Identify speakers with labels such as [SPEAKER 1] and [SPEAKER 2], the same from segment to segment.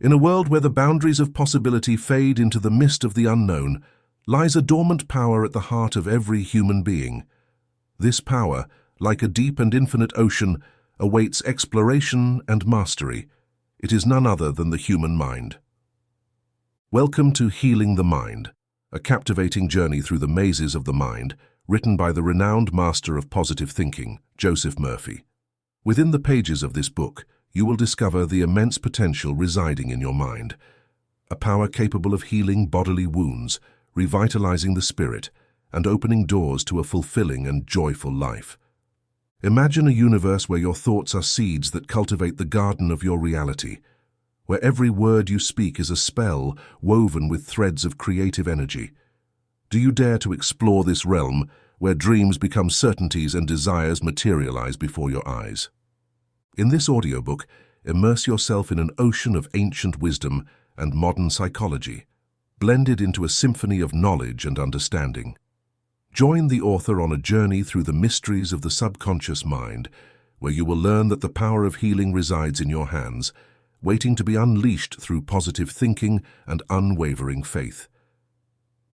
[SPEAKER 1] In a world where the boundaries of possibility fade into the mist of the unknown, lies a dormant power at the heart of every human being. This power, like a deep and infinite ocean, awaits exploration and mastery. It is none other than the human mind. Welcome to Healing the Mind, a captivating journey through the mazes of the mind, written by the renowned master of positive thinking, Joseph Murphy. Within the pages of this book, you will discover the immense potential residing in your mind, a power capable of healing bodily wounds, revitalizing the spirit, and opening doors to a fulfilling and joyful life. Imagine a universe where your thoughts are seeds that cultivate the garden of your reality, where every word you speak is a spell woven with threads of creative energy. Do you dare to explore this realm where dreams become certainties and desires materialize before your eyes? In this audiobook, immerse yourself in an ocean of ancient wisdom and modern psychology, blended into a symphony of knowledge and understanding. Join the author on a journey through the mysteries of the subconscious mind, where you will learn that the power of healing resides in your hands, waiting to be unleashed through positive thinking and unwavering faith.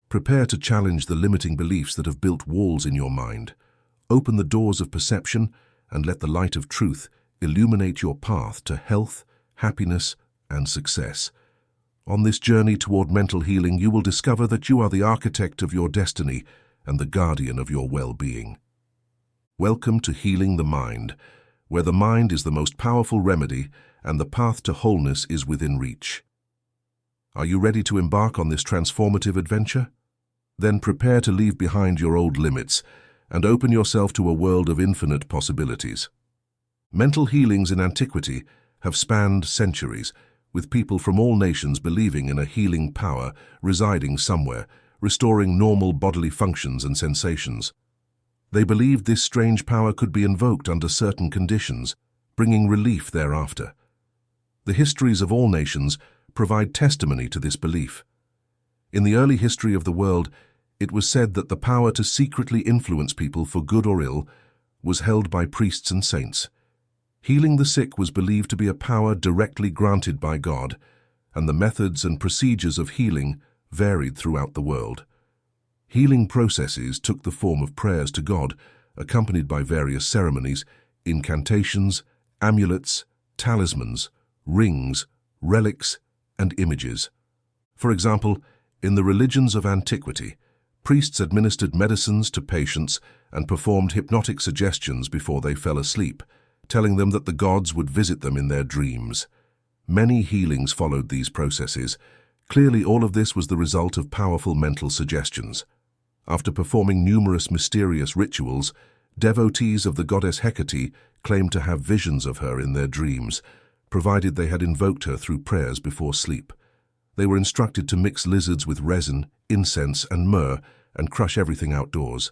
[SPEAKER 1] Prepare to challenge the limiting beliefs that have built walls in your mind. Open the doors of perception and let the light of truth illuminate your path to health, happiness, and success. On this journey toward mental healing, you will discover that you are the architect of your destiny and the guardian of your well-being. Welcome to Healing the Mind, where the mind is the most powerful remedy and the path to wholeness is within reach. Are you ready to embark on this transformative adventure? Then prepare to leave behind your old limits and open yourself to a world of infinite possibilities. Mental healings in antiquity have spanned centuries, with people from all nations believing in a healing power residing somewhere, restoring normal bodily functions and sensations. They believed this strange power could be invoked under certain conditions, bringing relief thereafter. The histories of all nations provide testimony to this belief. In the early history of the world, it was said that the power to secretly influence people for good or ill was held by priests and saints. Healing the sick was believed to be a power directly granted by God, and the methods and procedures of healing varied throughout the world. Healing processes took the form of prayers to God, accompanied by various ceremonies, incantations, amulets, talismans, rings, relics, and images. For example, in the religions of antiquity, priests administered medicines to patients and performed hypnotic suggestions before they fell asleep, telling them that the gods would visit them in their dreams. Many healings followed these processes. Clearly, all of this was the result of powerful mental suggestions. After performing numerous mysterious rituals, devotees of the goddess Hecate claimed to have visions of her in their dreams, provided they had invoked her through prayers before sleep. They were instructed to mix lizards with resin, incense, and myrrh and crush everything outdoors.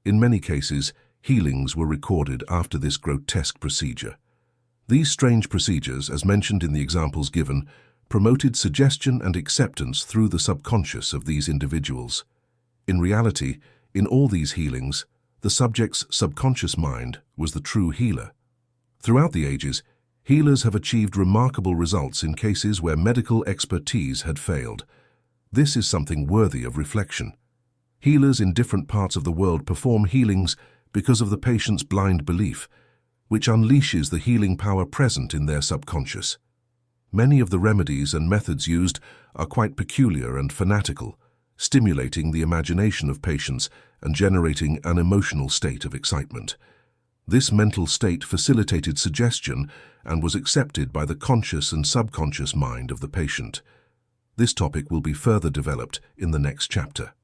[SPEAKER 1] In many cases, healings were recorded after this grotesque procedure. These strange procedures, as mentioned in the examples given, promoted suggestion and acceptance through the subconscious of these individuals. In reality, in all these healings, the subject's subconscious mind was the true healer. Throughout the ages, healers have achieved remarkable results in cases where medical expertise had failed. This is something worthy of reflection. Healers in different parts of the world perform healings because of the patient's blind belief, which unleashes the healing power present in their subconscious. Many of the remedies and methods used are quite peculiar and fanatical, stimulating the imagination of patients and generating an emotional state of excitement. This mental state facilitated suggestion and was accepted by the conscious and subconscious mind of the patient. This topic will be further developed in the next chapter.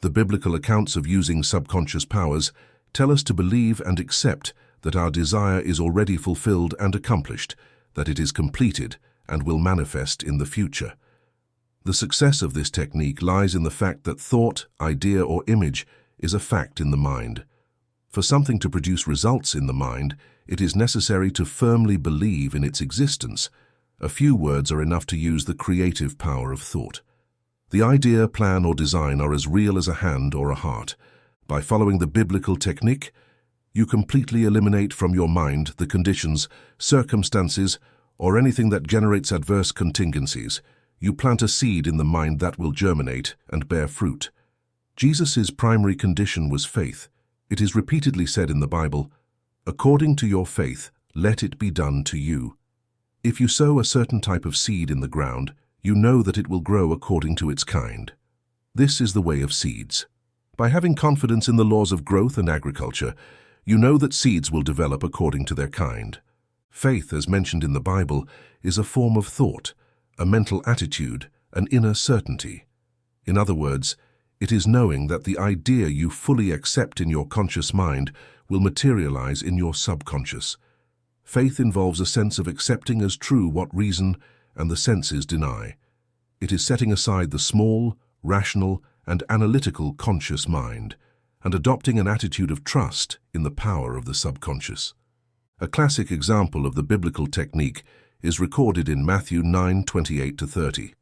[SPEAKER 1] The biblical accounts of using subconscious powers tell us to believe and accept that our desire is already fulfilled and accomplished, that it is completed and will manifest in the future. The success of this technique lies in the fact that thought, idea, or image is a fact in the mind. For something to produce results in the mind, it is necessary to firmly believe in its existence. A few words are enough to use the creative power of thought. The idea, plan, or design are as real as a hand or a heart. By following the biblical technique, You completely eliminate from your mind the conditions, circumstances, or anything that generates adverse contingencies. You plant a seed in the mind that will germinate and bear fruit. Jesus' primary condition was faith. It is repeatedly said in the Bible, "According to your faith, let it be done to you." If you sow a certain type of seed in the ground, you know that it will grow according to its kind. This is the way of seeds. By having confidence in the laws of growth and agriculture, you know that seeds will develop according to their kind. Faith, as mentioned in the Bible, is a form of thought, a mental attitude, an inner certainty. In other words, it is knowing that the idea you fully accept in your conscious mind will materialize in your subconscious. Faith involves a sense of accepting as true what reason and the senses deny. It is setting aside the small, rational, and analytical conscious mind and adopting an attitude of trust in the power of the subconscious. A classic example of the biblical technique is recorded in Matthew 9:28-30.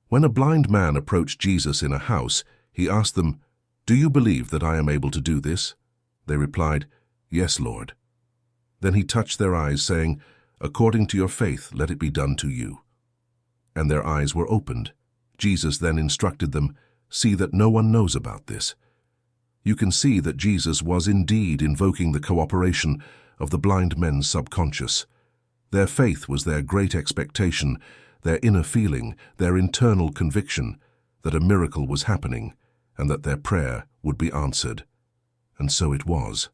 [SPEAKER 1] When a blind man approached Jesus in a house, he asked them, "Do you believe that I am able to do this?" They replied, "Yes, Lord." Then he touched their eyes, saying, "According to your faith, let it be done to you." And their eyes were opened. Jesus then instructed them, "See that no one knows about this." You can see that Jesus was indeed invoking the cooperation of the blind men's subconscious. Their faith was their great expectation, their inner feeling, their internal conviction that a miracle was happening and that their prayer would be answered. And so it was.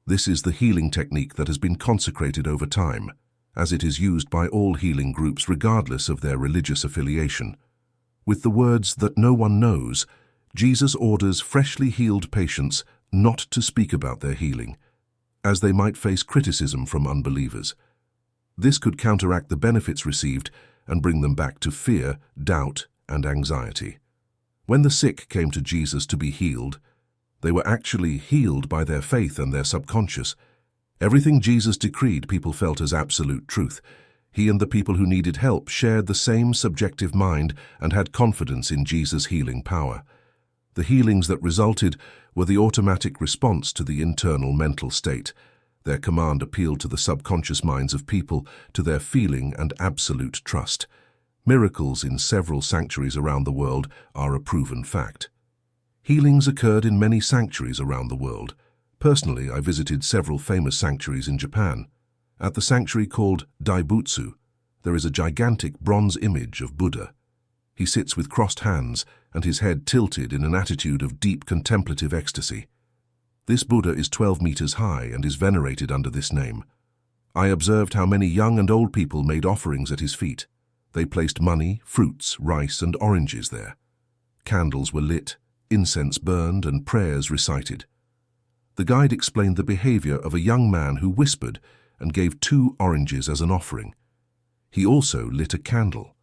[SPEAKER 1] This is the healing technique that has been consecrated over time, as it is used by all healing groups regardless of their religious affiliation. With the words that no one knows, Jesus orders freshly healed patients not to speak about their healing, as they might face criticism from unbelievers. This could counteract the benefits received and bring them back to fear, doubt, and anxiety. When the sick came to Jesus to be healed, they were actually healed by their faith and their subconscious. Everything Jesus decreed people felt as absolute truth. He and the people who needed help shared the same subjective mind and had confidence in Jesus' healing power. The healings that resulted were the automatic response to the internal mental state. Their command appealed to the subconscious minds of people, to their feeling and absolute trust. Miracles in several sanctuaries around the world are a proven fact. Healings occurred in many sanctuaries around the world. Personally, I visited several famous sanctuaries in Japan. At the sanctuary called Daibutsu, there is a gigantic bronze image of Buddha. He sits with crossed hands and his head tilted in an attitude of deep contemplative ecstasy. This Buddha is 12 meters high and is venerated under this name. I observed how many young and old people made offerings at his feet. They placed money, fruits, rice, and oranges there. Candles were lit, incense burned, and prayers recited. The guide explained the behavior of a young man who whispered and gave 2 oranges as an offering. He also lit a candle.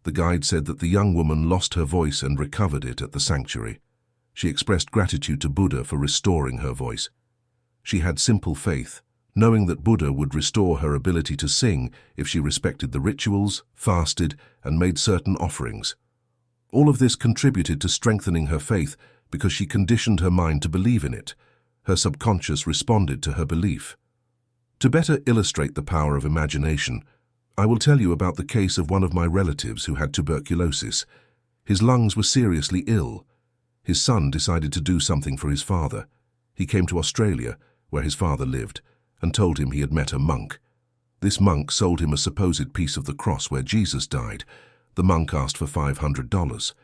[SPEAKER 1] The guide said that the young woman lost her voice and recovered it at the sanctuary. She expressed gratitude to Buddha for restoring her voice. She had simple faith, knowing that Buddha would restore her ability to sing if she respected the rituals, fasted, and made certain offerings. All of this contributed to strengthening her faith because she conditioned her mind to believe in it. Her subconscious responded to her belief. To better illustrate the power of imagination, I will tell you about the case of one of my relatives who had tuberculosis. His lungs were seriously ill. His son decided to do something for his father. He came to Australia, where his father lived, and told him he had met a monk. This monk sold him a supposed piece of the cross where Jesus died. The monk asked for $500.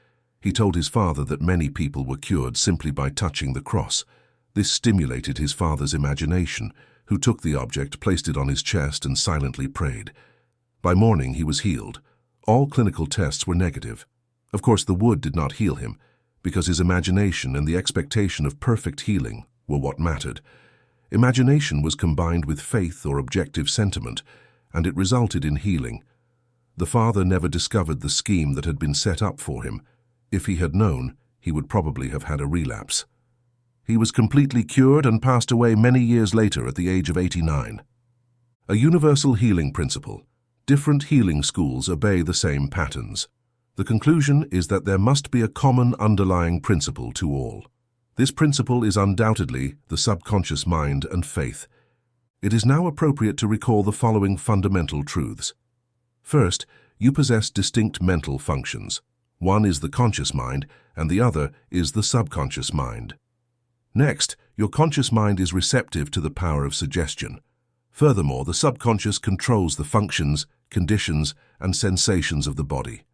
[SPEAKER 1] He told his father that many people were cured simply by touching the cross. This stimulated his father's imagination, who took the object, placed it on his chest, and silently prayed. By morning, he was healed. All clinical tests were negative. Of course, the wood did not heal him, because his imagination and the expectation of perfect healing were what mattered. Imagination was combined with faith or objective sentiment, and it resulted in healing. The father never discovered the scheme that had been set up for him. If he had known, he would probably have had a relapse. He was completely cured and passed away many years later at the age of 89. A universal healing principle. Different healing schools obey the same patterns. The conclusion is that there must be a common underlying principle to all. This principle is undoubtedly the subconscious mind and faith. It is now appropriate to recall the following fundamental truths. First, you possess distinct mental functions. One is the conscious mind, and the other is the subconscious mind. Next, your conscious mind is receptive to the power of suggestion. Furthermore, the subconscious controls the functions, conditions, and sensations of the body.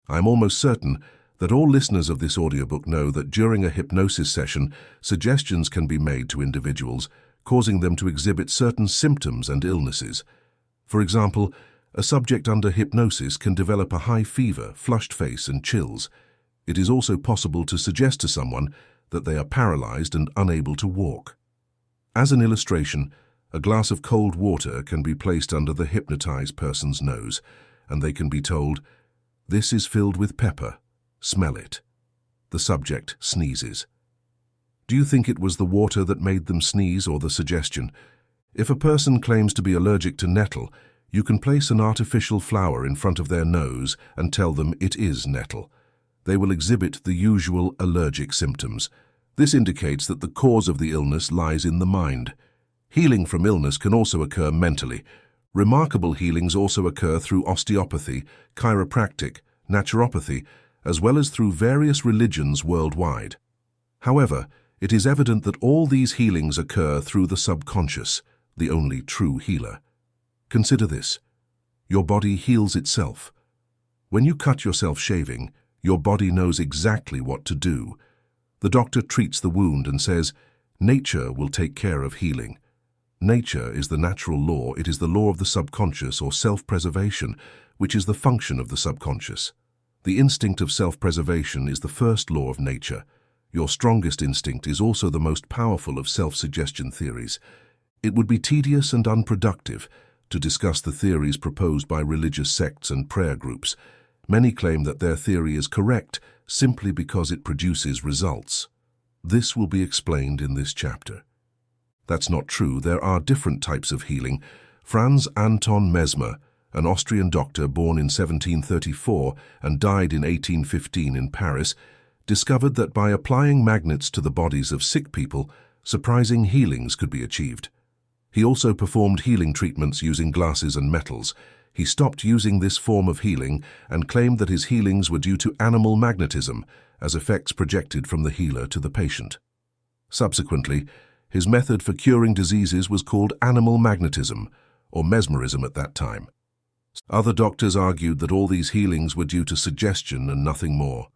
[SPEAKER 1] I am almost certain that all listeners of this audiobook know that during a hypnosis session, suggestions can be made to individuals, causing them to exhibit certain symptoms and illnesses. For example, a subject under hypnosis can develop a high fever, flushed face, and chills. It is also possible to suggest to someone that they are paralyzed and unable to walk. As an illustration, a glass of cold water can be placed under the hypnotized person's nose, and they can be told, "This is filled with pepper. Smell it." The subject sneezes. Do you think it was the water that made them sneeze or the suggestion? If a person claims to be allergic to nettle, you can place an artificial flower in front of their nose and tell them it is nettle. They will exhibit the usual allergic symptoms. This indicates that the cause of the illness lies in the mind. Healing from illness can also occur mentally. Remarkable healings also occur through osteopathy, chiropractic, naturopathy, as well as through various religions worldwide. However, it is evident that all these healings occur through the subconscious, the only true healer. Consider this. Your body heals itself. When you cut yourself shaving, your body knows exactly what to do. The doctor treats the wound and says, "Nature will take care of healing." Nature is the natural law. It is the law of the subconscious or self-preservation, which is the function of the subconscious. The instinct of self-preservation is the first law of nature. Your strongest instinct is also the most powerful of self-suggestion theories. It would be tedious and unproductive to discuss the theories proposed by religious sects and prayer groups. Many claim that their theory is correct simply because it produces results. This will be explained in this chapter. That's not true. There are different types of healing. Franz Anton Mesmer, an Austrian doctor born in 1734 and died in 1815 in Paris, discovered that by applying magnets to the bodies of sick people, surprising healings could be achieved. He also performed healing treatments using glasses and metals. He stopped using this form of healing and claimed that his healings were due to animal magnetism, as effects projected from the healer to the patient. Subsequently, his method for curing diseases was called animal magnetism, or mesmerism at that time. Other doctors argued that all these healings were due to suggestion and nothing more.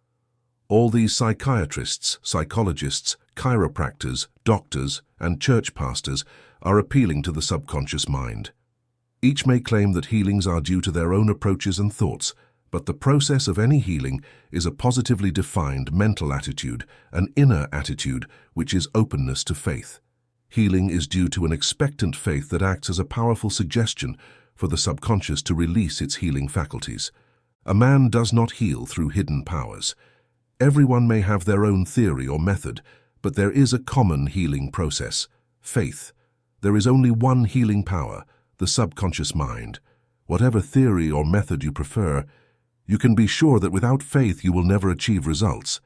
[SPEAKER 1] All these psychiatrists, psychologists, chiropractors, doctors, and church pastors are appealing to the subconscious mind. Each may claim that healings are due to their own approaches and thoughts, but the process of any healing is a positively defined mental attitude, an inner attitude, which is openness to faith. Healing is due to an expectant faith that acts as a powerful suggestion for the subconscious to release its healing faculties. A man does not heal through hidden powers. Everyone may have their own theory or method, but there is a common healing process: faith. There is only one healing power, the subconscious mind. Whatever theory or method you prefer, you can be sure that without faith you will never achieve results.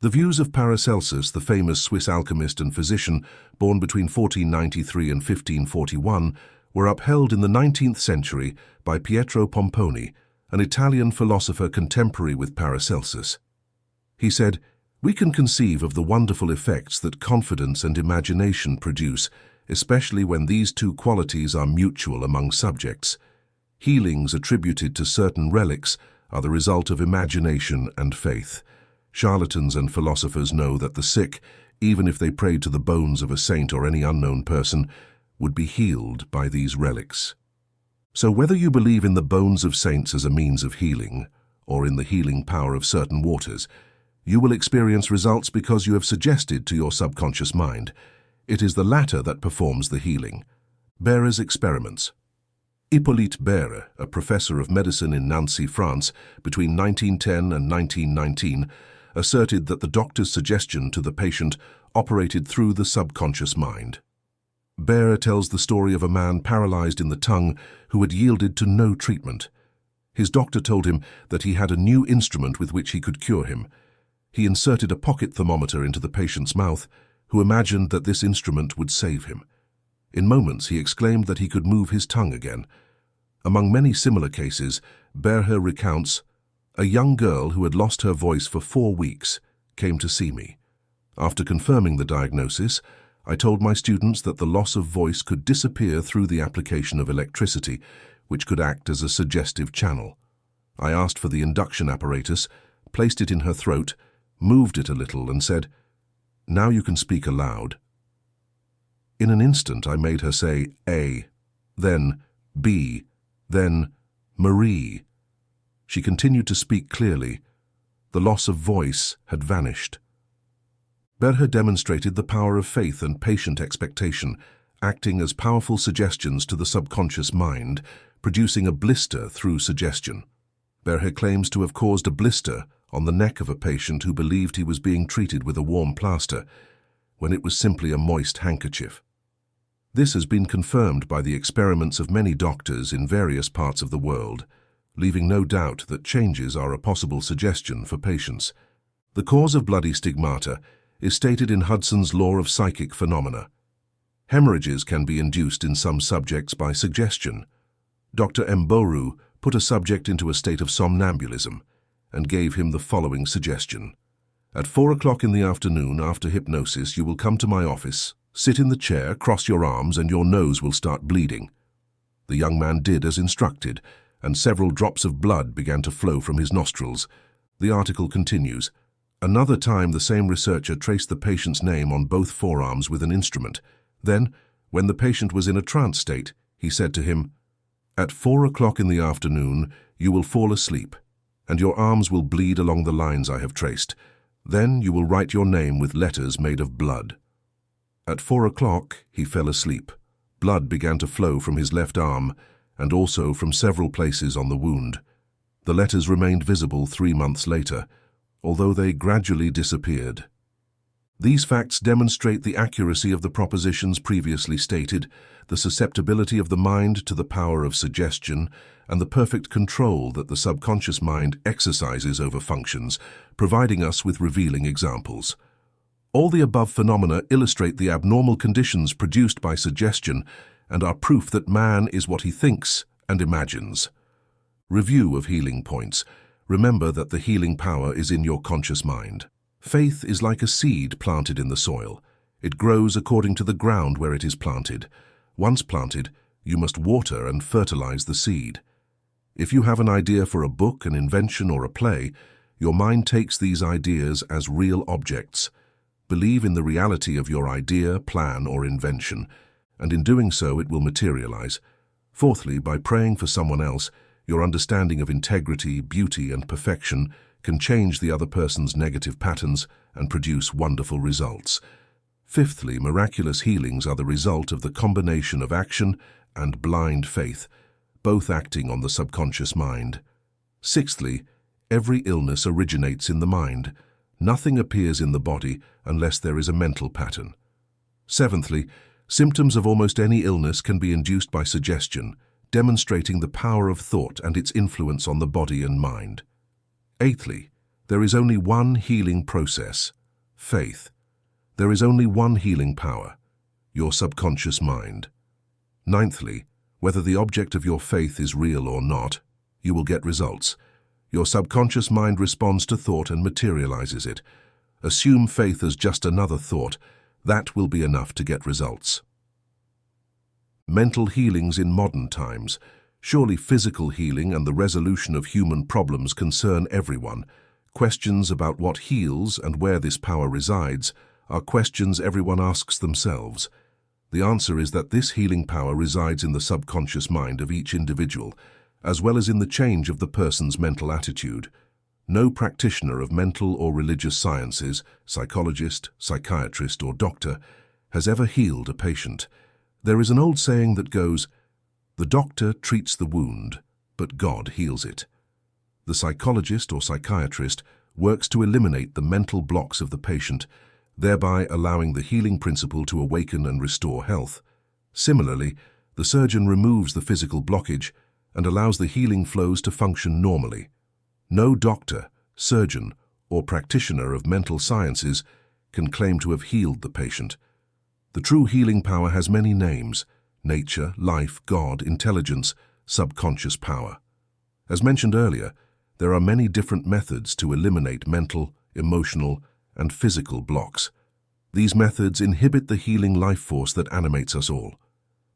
[SPEAKER 1] The views of Paracelsus, the famous Swiss alchemist and physician born between 1493 and 1541, were upheld in the 19th century by Pietro Pomponi, an Italian philosopher contemporary with Paracelsus. He said, "We can conceive of the wonderful effects that confidence and imagination produce, especially when these two qualities are mutual among subjects. Healings attributed to certain relics are the result of imagination and faith. Charlatans and philosophers know that the sick, even if they prayed to the bones of a saint or any unknown person, would be healed by these relics." So whether you believe in the bones of saints as a means of healing, or in the healing power of certain waters, you will experience results because you have suggested to your subconscious mind. It is the latter that performs the healing. Behr's experiments. Hippolyte Behr, a professor of medicine in Nancy, France, between 1910 and 1919, asserted that the doctor's suggestion to the patient operated through the subconscious mind. Behr tells the story of a man paralyzed in the tongue who had yielded to no treatment. His doctor told him that he had a new instrument with which he could cure him. He inserted a pocket thermometer into the patient's mouth, who imagined that this instrument would save him. In moments, he exclaimed that he could move his tongue again. Among many similar cases, Berger recounts, "A young girl who had lost her voice for 4 weeks came to see me. After confirming the diagnosis, I told my students that the loss of voice could disappear through the application of electricity, which could act as a suggestive channel. I asked for the induction apparatus, placed it in her throat, moved it a little and said, 'Now you can speak aloud.' In an instant, I made her say A, then B, then Marie. She continued to speak clearly. The loss of voice had vanished." Berger demonstrated the power of faith and patient expectation, acting as powerful suggestions to the subconscious mind, producing a blister through suggestion. Berger claims to have caused a blister on the neck of a patient who believed he was being treated with a warm plaster, when it was simply a moist handkerchief. This has been confirmed by the experiments of many doctors in various parts of the world, leaving no doubt that changes are a possible suggestion for patients. The cause of bloody stigmata is stated in Hudson's Law of Psychic Phenomena. Hemorrhages can be induced in some subjects by suggestion. Dr. Mboru put a subject into a state of somnambulism and gave him the following suggestion. "At 4 o'clock in the afternoon after hypnosis, you will come to my office, sit in the chair, cross your arms, and your nose will start bleeding." The young man did as instructed, and several drops of blood began to flow from his nostrils. The article continues, "Another time the same researcher traced the patient's name on both forearms with an instrument. Then, when the patient was in a trance state, he said to him, 'At 4 o'clock in the afternoon, you will fall asleep, and your arms will bleed along the lines I have traced. Then you will write your name with letters made of blood.' At 4 o'clock, he fell asleep. Blood began to flow from his left arm, and also from several places on the wound. The letters remained visible 3 months later, although they gradually disappeared. These facts demonstrate the accuracy of the propositions previously stated, the susceptibility of the mind to the power of suggestion, and the perfect control that the subconscious mind exercises over functions, providing us with revealing examples. All the above phenomena illustrate the abnormal conditions produced by suggestion and are proof that man is what he thinks and imagines. Review of healing points. Remember that the healing power is in your conscious mind. Faith is like a seed planted in the soil. It grows according to the ground where it is planted. Once planted, you must water and fertilize the seed. If you have an idea for a book, an invention, or a play, your mind takes these ideas as real objects. Believe in the reality of your idea, plan, or invention, and in doing so it will materialize. Fourthly, by praying for someone else, your understanding of integrity, beauty, and perfection can change the other person's negative patterns and produce wonderful results. Fifthly, miraculous healings are the result of the combination of action and blind faith, both acting on the subconscious mind. Sixthly, every illness originates in the mind. Nothing appears in the body unless there is a mental pattern. Seventhly, symptoms of almost any illness can be induced by suggestion, demonstrating the power of thought and its influence on the body and mind. Eighthly, there is only one healing process, faith. There is only one healing power, your subconscious mind. Ninthly, whether the object of your faith is real or not, you will get results. Your subconscious mind responds to thought and materializes it. Assume faith as just another thought. That will be enough to get results. Mental healings in modern times. Surely physical healing and the resolution of human problems concern everyone. Questions about what heals and where this power resides are questions everyone asks themselves. The answer is that this healing power resides in the subconscious mind of each individual, as well as in the change of the person's mental attitude. No practitioner of mental or religious sciences, psychologist, psychiatrist, or doctor, has ever healed a patient. There is an old saying that goes, "The doctor treats the wound, but God heals it." The psychologist or psychiatrist works to eliminate the mental blocks of the patient, thereby allowing the healing principle to awaken and restore health. Similarly, the surgeon removes the physical blockage and allows the healing flows to function normally. No doctor, surgeon, or practitioner of mental sciences can claim to have healed the patient. The true healing power has many names: nature, life, God, intelligence, subconscious power. As mentioned earlier, there are many different methods to eliminate mental, emotional, and physical blocks. These methods inhibit the healing life force that animates us all.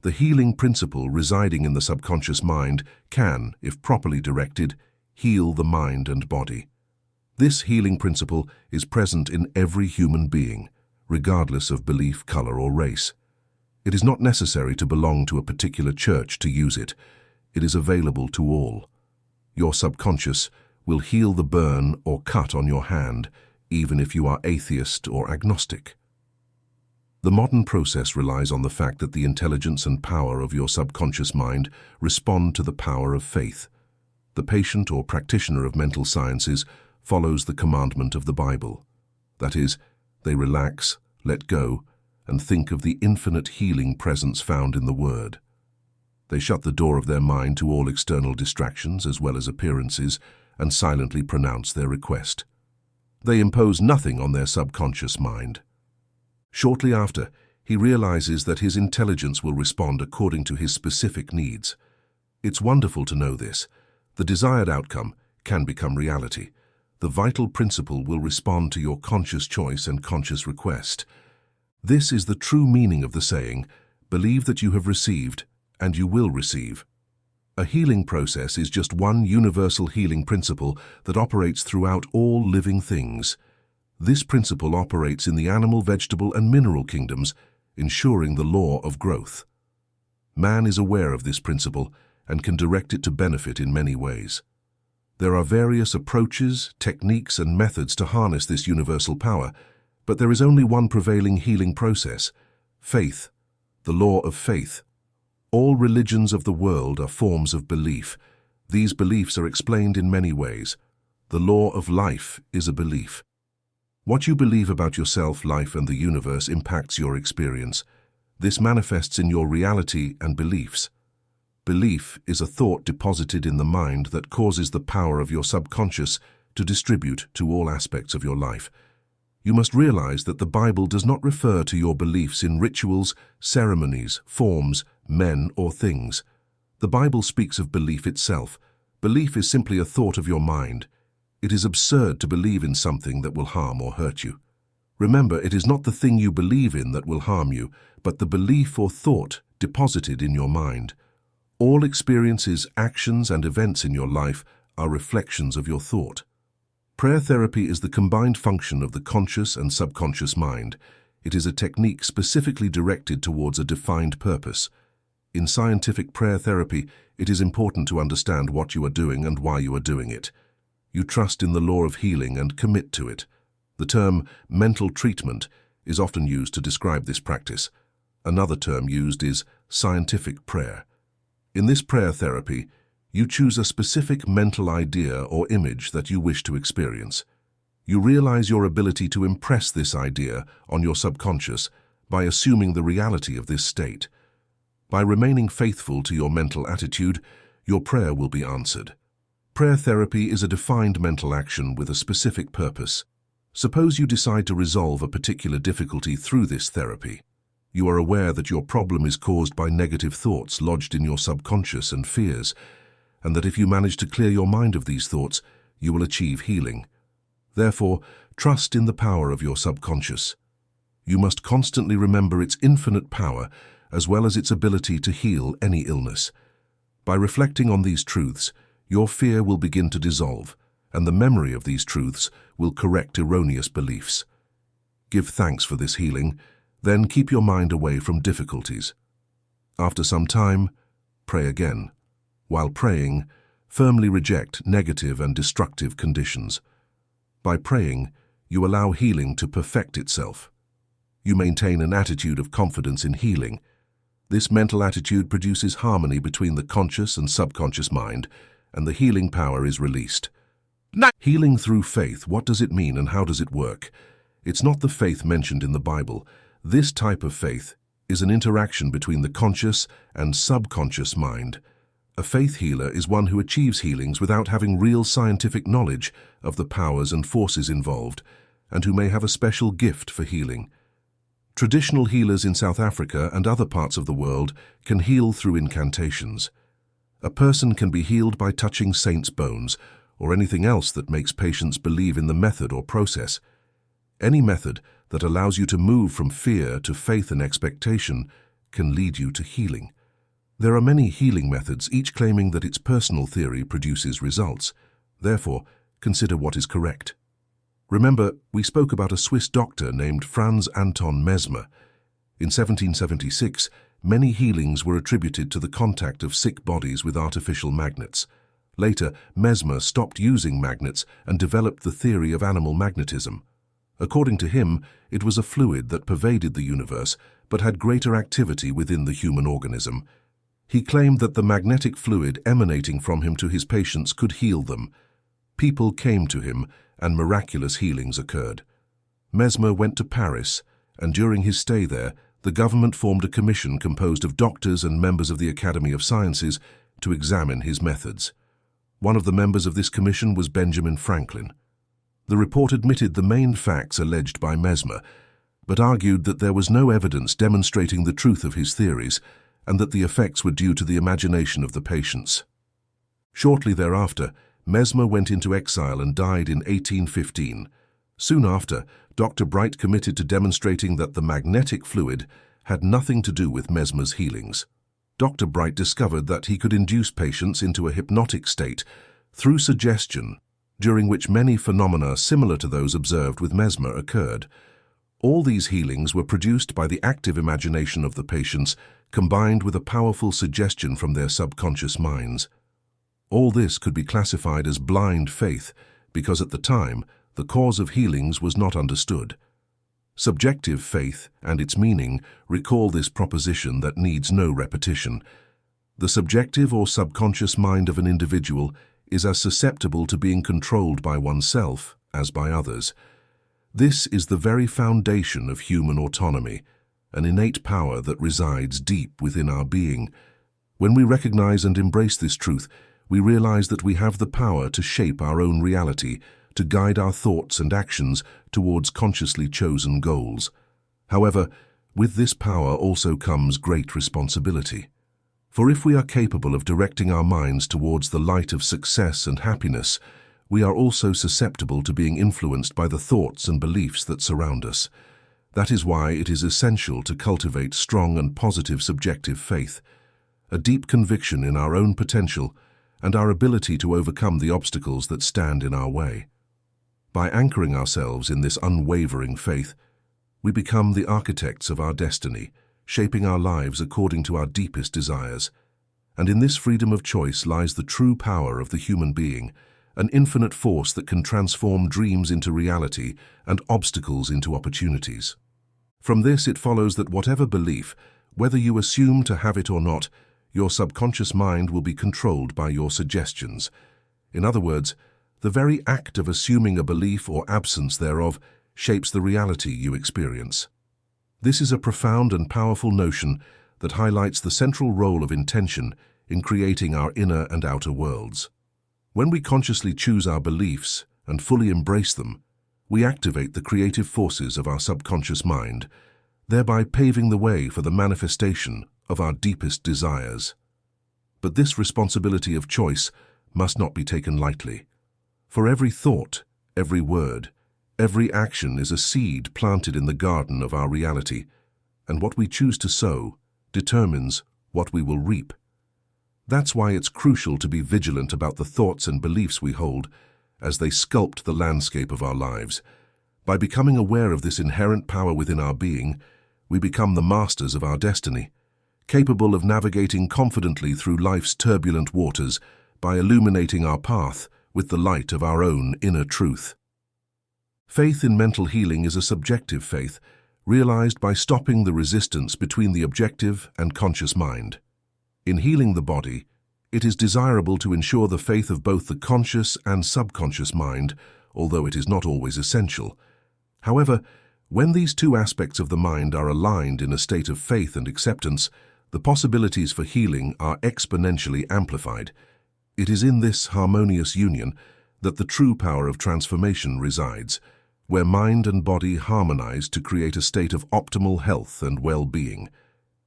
[SPEAKER 1] The healing principle residing in the subconscious mind can, if properly directed, heal the mind and body. This healing principle is present in every human being, regardless of belief, color, or race. It is not necessary to belong to a particular church to use it. It is available to all. Your subconscious will heal the burn or cut on your hand, even if you are atheist or agnostic. The modern process relies on the fact that the intelligence and power of your subconscious mind respond to the power of faith. The patient or practitioner of mental sciences follows the commandment of the Bible. That is, they relax, let go, and think of the infinite healing presence found in the Word. They shut the door of their mind to all external distractions as well as appearances and silently pronounce their request. They impose nothing on their subconscious mind. Shortly after, he realizes that his intelligence will respond according to his specific needs. It's wonderful to know this. The desired outcome can become reality. The vital principle will respond to your conscious choice and conscious request. This is the true meaning of the saying, "Believe that you have received, and you will receive." A healing process is just one universal healing principle that operates throughout all living things. This principle operates in the animal, vegetable, and mineral kingdoms, ensuring the law of growth. Man is aware of this principle and can direct it to benefit in many ways. There are various approaches, techniques, and methods to harness this universal power, but there is only one prevailing healing process: faith, the law of faith. All religions of the world are forms of belief. These beliefs are explained in many ways. The law of life is a belief. What you believe about yourself, life, and the universe impacts your experience. This manifests in your reality and beliefs. Belief is a thought deposited in the mind that causes the power of your subconscious to distribute to all aspects of your life. You must realize that the Bible does not refer to your beliefs in rituals, ceremonies, forms, men, or things. The Bible speaks of belief itself. Belief is simply a thought of your mind. It is absurd to believe in something that will harm or hurt you. Remember, it is not the thing you believe in that will harm you, but the belief or thought deposited in your mind. All experiences, actions, and events in your life are reflections of your thought. Prayer therapy is the combined function of the conscious and subconscious mind. It is a technique specifically directed towards a defined purpose. In scientific prayer therapy, it is important to understand what you are doing and why you are doing it. You trust in the law of healing and commit to it. The term mental treatment is often used to describe this practice. Another term used is scientific prayer. In this prayer therapy, you choose a specific mental idea or image that you wish to experience. You realize your ability to impress this idea on your subconscious by assuming the reality of this state. By remaining faithful to your mental attitude, your prayer will be answered. Prayer therapy is a defined mental action with a specific purpose. Suppose you decide to resolve a particular difficulty through this therapy. You are aware that your problem is caused by negative thoughts lodged in your subconscious and fears, and that if you manage to clear your mind of these thoughts, you will achieve healing. Therefore, trust in the power of your subconscious. You must constantly remember its infinite power as well as its ability to heal any illness. By reflecting on these truths, your fear will begin to dissolve, and the memory of these truths will correct erroneous beliefs. Give thanks for this healing, then keep your mind away from difficulties. After some time, pray again. While praying, firmly reject negative and destructive conditions. By praying, you allow healing to perfect itself. You maintain an attitude of confidence in healing. This mental attitude produces harmony between the conscious and subconscious mind, and the healing power is released. Healing through faith, what does it mean and how does it work? It's not the faith mentioned in the Bible. This type of faith is an interaction between the conscious and subconscious mind. A faith healer is one who achieves healings without having real scientific knowledge of the powers and forces involved, and who may have a special gift for healing. Traditional healers in South Africa and other parts of the world can heal through incantations. A person can be healed by touching saints' bones or anything else that makes patients believe in the method or process. Any method that allows you to move from fear to faith and expectation can lead you to healing. There are many healing methods, each claiming that its personal theory produces results. Therefore, consider what is correct. Remember, we spoke about a Swiss doctor named Franz Anton Mesmer. In 1776, many healings were attributed to the contact of sick bodies with artificial magnets. Later, Mesmer stopped using magnets and developed the theory of animal magnetism. According to him, it was a fluid that pervaded the universe but had greater activity within the human organism. He claimed that the magnetic fluid emanating from him to his patients could heal them. People came to him, and miraculous healings occurred. Mesmer went to Paris, and during his stay there, the government formed a commission composed of doctors and members of the Academy of Sciences to examine his methods. One of the members of this commission was Benjamin Franklin. The report admitted the main facts alleged by Mesmer, but argued that there was no evidence demonstrating the truth of his theories, and that the effects were due to the imagination of the patients. Shortly thereafter, Mesmer went into exile and died in 1815. Soon after, Dr. Bright committed to demonstrating that the magnetic fluid had nothing to do with Mesmer's healings. Dr. Bright discovered that he could induce patients into a hypnotic state through suggestion, during which many phenomena similar to those observed with Mesmer occurred. All these healings were produced by the active imagination of the patients, combined with a powerful suggestion from their subconscious minds. All this could be classified as blind faith because at the time, the cause of healings was not understood. Subjective faith and its meaning recall this proposition that needs no repetition. The subjective or subconscious mind of an individual is as susceptible to being controlled by oneself as by others. This is the very foundation of human autonomy, an innate power that resides deep within our being. When we recognize and embrace this truth, we realize that we have the power to shape our own reality, to guide our thoughts and actions towards consciously chosen goals. However, with this power also comes great responsibility. For if we are capable of directing our minds towards the light of success and happiness, we are also susceptible to being influenced by the thoughts and beliefs that surround us. That is why it is essential to cultivate strong and positive subjective faith, a deep conviction in our own potential and our ability to overcome the obstacles that stand in our way. By anchoring ourselves in this unwavering faith, we become the architects of our destiny, shaping our lives according to our deepest desires. And in this freedom of choice lies the true power of the human being, an infinite force that can transform dreams into reality and obstacles into opportunities. From this it follows that whatever belief, whether you assume to have it or not, your subconscious mind will be controlled by your suggestions. In other words, the very act of assuming a belief or absence thereof shapes the reality you experience. This is a profound and powerful notion that highlights the central role of intention in creating our inner and outer worlds. When we consciously choose our beliefs and fully embrace them, we activate the creative forces of our subconscious mind, thereby paving the way for the manifestation of our deepest desires. But this responsibility of choice must not be taken lightly. For every thought, every word, every action is a seed planted in the garden of our reality, and what we choose to sow determines what we will reap. That's why it's crucial to be vigilant about the thoughts and beliefs we hold as they sculpt the landscape of our lives. By becoming aware of this inherent power within our being, we become the masters of our destiny, capable of navigating confidently through life's turbulent waters by illuminating our path with the light of our own inner truth. Faith in mental healing is a subjective faith, realized by stopping the resistance between the objective and conscious mind. In healing the body, it is desirable to ensure the faith of both the conscious and subconscious mind, although it is not always essential. However, when these two aspects of the mind are aligned in a state of faith and acceptance, the possibilities for healing are exponentially amplified. It is in this harmonious union that the true power of transformation resides, where mind and body harmonize to create a state of optimal health and well-being.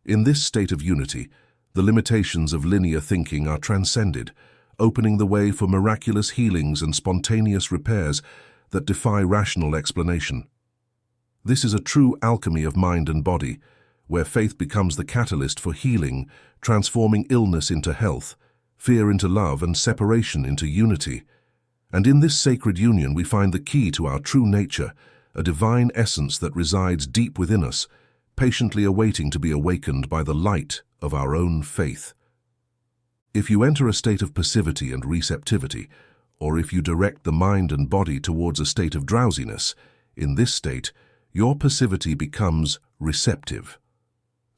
[SPEAKER 1] In this state of unity, the limitations of linear thinking are transcended, opening the way for miraculous healings and spontaneous repairs that defy rational explanation. This is a true alchemy of mind and body, where faith becomes the catalyst for healing, transforming illness into health, fear into love, and separation into unity. And in this sacred union we find the key to our true nature, a divine essence that resides deep within us, patiently awaiting to be awakened by the light of our own faith. If you enter a state of passivity and receptivity, or if you direct the mind and body towards a state of drowsiness, in this state, your passivity becomes receptive.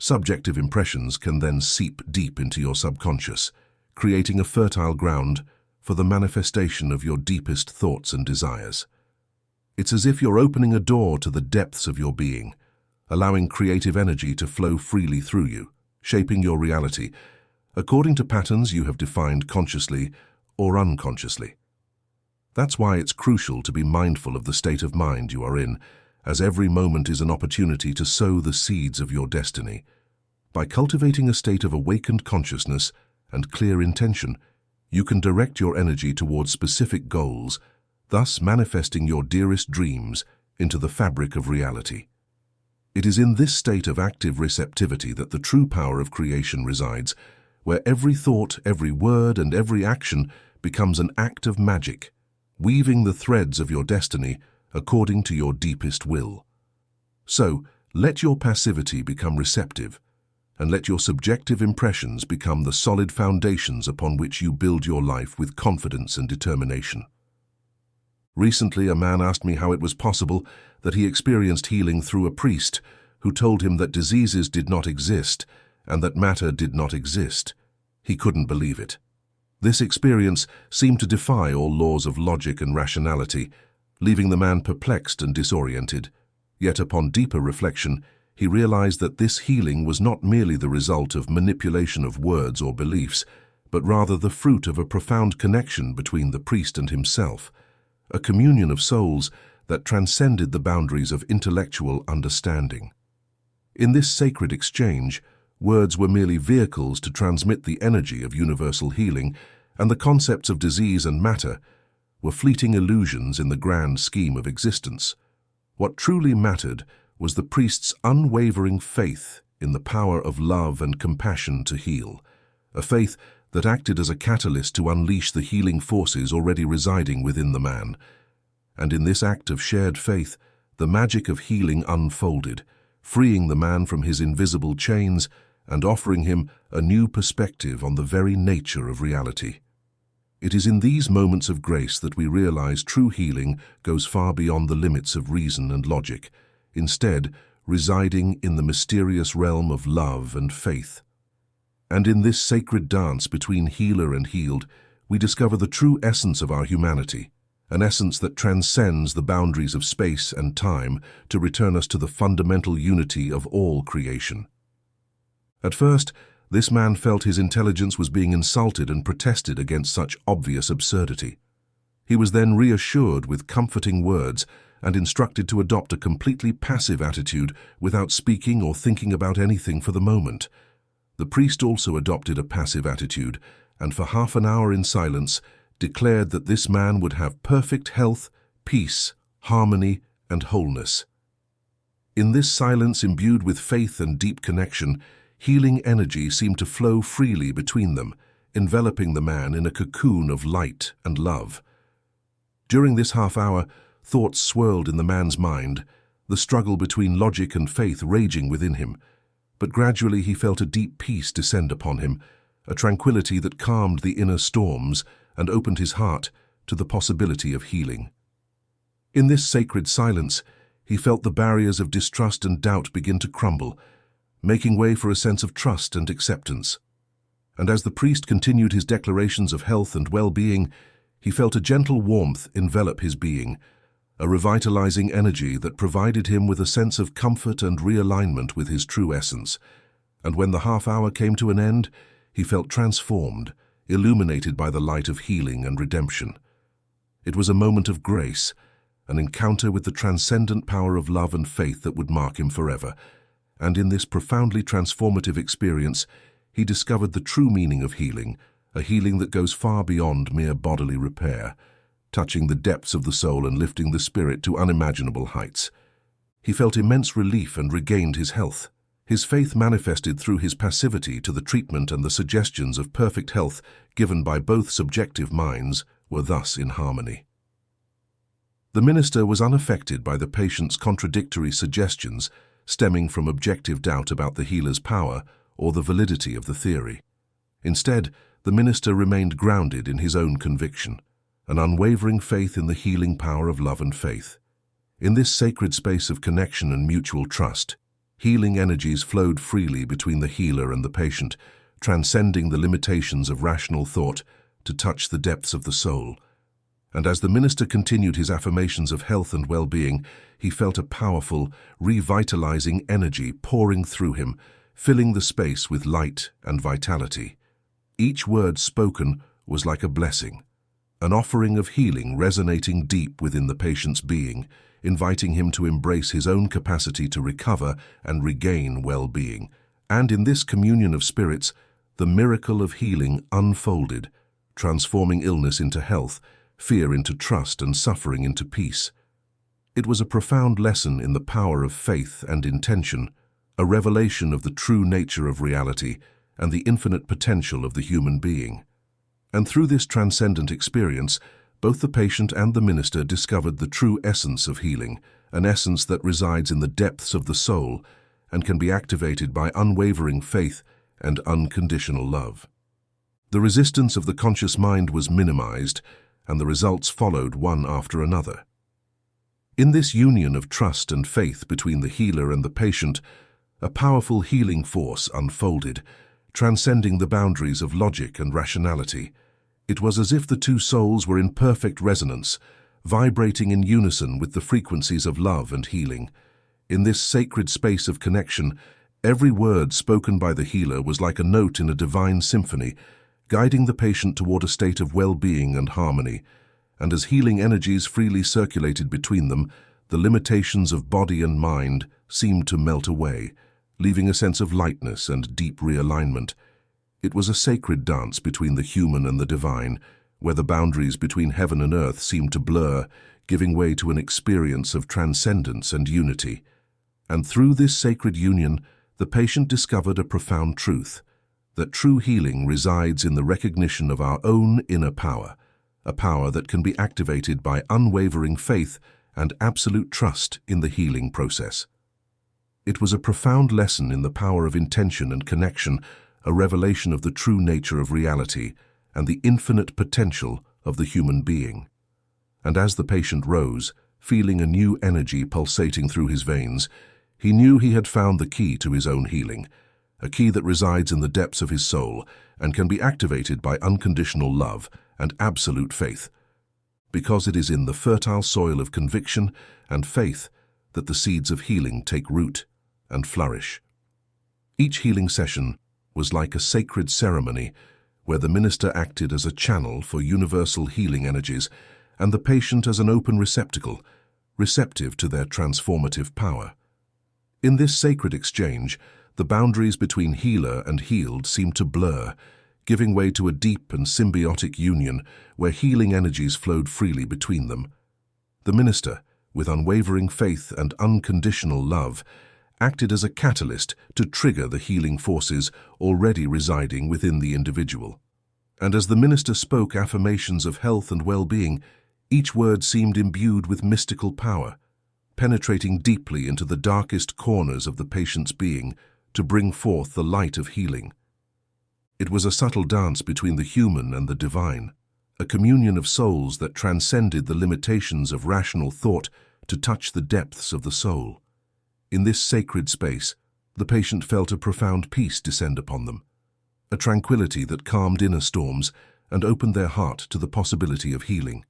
[SPEAKER 1] Subjective impressions can then seep deep into your subconscious, creating a fertile ground for the manifestation of your deepest thoughts and desires. It's as if you're opening a door to the depths of your being, allowing creative energy to flow freely through you, shaping your reality according to patterns you have defined consciously or unconsciously. That's why it's crucial to be mindful of the state of mind you are in, as every moment is an opportunity to sow the seeds of your destiny. By cultivating a state of awakened consciousness and clear intention, you can direct your energy towards specific goals, thus manifesting your dearest dreams into the fabric of reality. It is in this state of active receptivity that the true power of creation resides, where every thought, every word, and every action becomes an act of magic, weaving the threads of your destiny according to your deepest will. So, let your passivity become receptive, and let your subjective impressions become the solid foundations upon which you build your life with confidence and determination. Recently, a man asked me how it was possible that he experienced healing through a priest who told him that diseases did not exist and that matter did not exist. He couldn't believe it. This experience seemed to defy all laws of logic and rationality, leaving the man perplexed and disoriented. Yet upon deeper reflection, he realized that this healing was not merely the result of manipulation of words or beliefs, but rather the fruit of a profound connection between the priest and himself, a communion of souls that transcended the boundaries of intellectual understanding. In this sacred exchange, words were merely vehicles to transmit the energy of universal healing, and the concepts of disease and matter were fleeting illusions in the grand scheme of existence. What truly mattered was the priest's unwavering faith in the power of love and compassion to heal, a faith that acted as a catalyst to unleash the healing forces already residing within the man. And in this act of shared faith, the magic of healing unfolded, freeing the man from his invisible chains and offering him a new perspective on the very nature of reality. It is in these moments of grace that we realize true healing goes far beyond the limits of reason and logic, instead residing in the mysterious realm of love and faith. And in this sacred dance between healer and healed, we discover the true essence of our humanity, an essence that transcends the boundaries of space and time to return us to the fundamental unity of all creation. At first, this man felt his intelligence was being insulted and protested against such obvious absurdity. He was then reassured with comforting words and instructed to adopt a completely passive attitude without speaking or thinking about anything for the moment. The priest also adopted a passive attitude, and for half an hour in silence declared that this man would have perfect health, peace, harmony, and wholeness. In this silence imbued with faith and deep connection, healing energy seemed to flow freely between them, enveloping the man in a cocoon of light and love. During this half hour, thoughts swirled in the man's mind, the struggle between logic and faith raging within him. But gradually he felt a deep peace descend upon him, a tranquility that calmed the inner storms and opened his heart to the possibility of healing. In this sacred silence, he felt the barriers of distrust and doubt begin to crumble, making way for a sense of trust and acceptance. And as the priest continued his declarations of health and well-being, he felt a gentle warmth envelop his being, a revitalizing energy that provided him with a sense of comfort and realignment with his true essence. And when the half-hour came to an end, he felt transformed, illuminated by the light of healing and redemption. It was a moment of grace, an encounter with the transcendent power of love and faith that would mark him forever. And in this profoundly transformative experience, he discovered the true meaning of healing, a healing that goes far beyond mere bodily repair, touching the depths of the soul and lifting the spirit to unimaginable heights. He felt immense relief and regained his health. His faith manifested through his passivity to the treatment, and the suggestions of perfect health given by both subjective minds were thus in harmony. The minister was unaffected by the patient's contradictory suggestions stemming from objective doubt about the healer's power or the validity of the theory. Instead, the minister remained grounded in his own conviction, an unwavering faith in the healing power of love and faith. In this sacred space of connection and mutual trust, healing energies flowed freely between the healer and the patient, transcending the limitations of rational thought to touch the depths of the soul. And as the minister continued his affirmations of health and well-being, he felt a powerful, revitalizing energy pouring through him, filling the space with light and vitality. Each word spoken was like a blessing, an offering of healing resonating deep within the patient's being, inviting him to embrace his own capacity to recover and regain well-being. And in this communion of spirits, the miracle of healing unfolded, transforming illness into health, fear into trust, and suffering into peace. It was a profound lesson in the power of faith and intention, a revelation of the true nature of reality and the infinite potential of the human being. And through this transcendent experience, both the patient and the minister discovered the true essence of healing, an essence that resides in the depths of the soul and can be activated by unwavering faith and unconditional love. The resistance of the conscious mind was minimized, and the results followed one after another. In this union of trust and faith between the healer and the patient, a powerful healing force unfolded, transcending the boundaries of logic and rationality. It was as if the two souls were in perfect resonance, vibrating in unison with the frequencies of love and healing. In this sacred space of connection, every word spoken by the healer was like a note in a divine symphony, guiding the patient toward a state of well-being and harmony. And as healing energies freely circulated between them, the limitations of body and mind seemed to melt away, leaving a sense of lightness and deep realignment. It was a sacred dance between the human and the divine, where the boundaries between heaven and earth seemed to blur, giving way to an experience of transcendence and unity. And through this sacred union, the patient discovered a profound truth, that true healing resides in the recognition of our own inner power, a power that can be activated by unwavering faith and absolute trust in the healing process. It was a profound lesson in the power of intention and connection, a revelation of the true nature of reality and the infinite potential of the human being. And as the patient rose, feeling a new energy pulsating through his veins, he knew he had found the key to his own healing, a key that resides in the depths of his soul and can be activated by unconditional love and absolute faith. Because it is in the fertile soil of conviction and faith that the seeds of healing take root and flourish. Each healing session was like a sacred ceremony where the minister acted as a channel for universal healing energies and the patient as an open receptacle, receptive to their transformative power. In this sacred exchange, the boundaries between healer and healed seemed to blur, giving way to a deep and symbiotic union where healing energies flowed freely between them. The minister, with unwavering faith and unconditional love, acted as a catalyst to trigger the healing forces already residing within the individual. And as the minister spoke affirmations of health and well-being, each word seemed imbued with mystical power, penetrating deeply into the darkest corners of the patient's being to bring forth the light of healing. It was a subtle dance between the human and the divine, a communion of souls that transcended the limitations of rational thought to touch the depths of the soul. In this sacred space, the patient felt a profound peace descend upon them, a tranquility that calmed inner storms and opened their heart to the possibility of healing.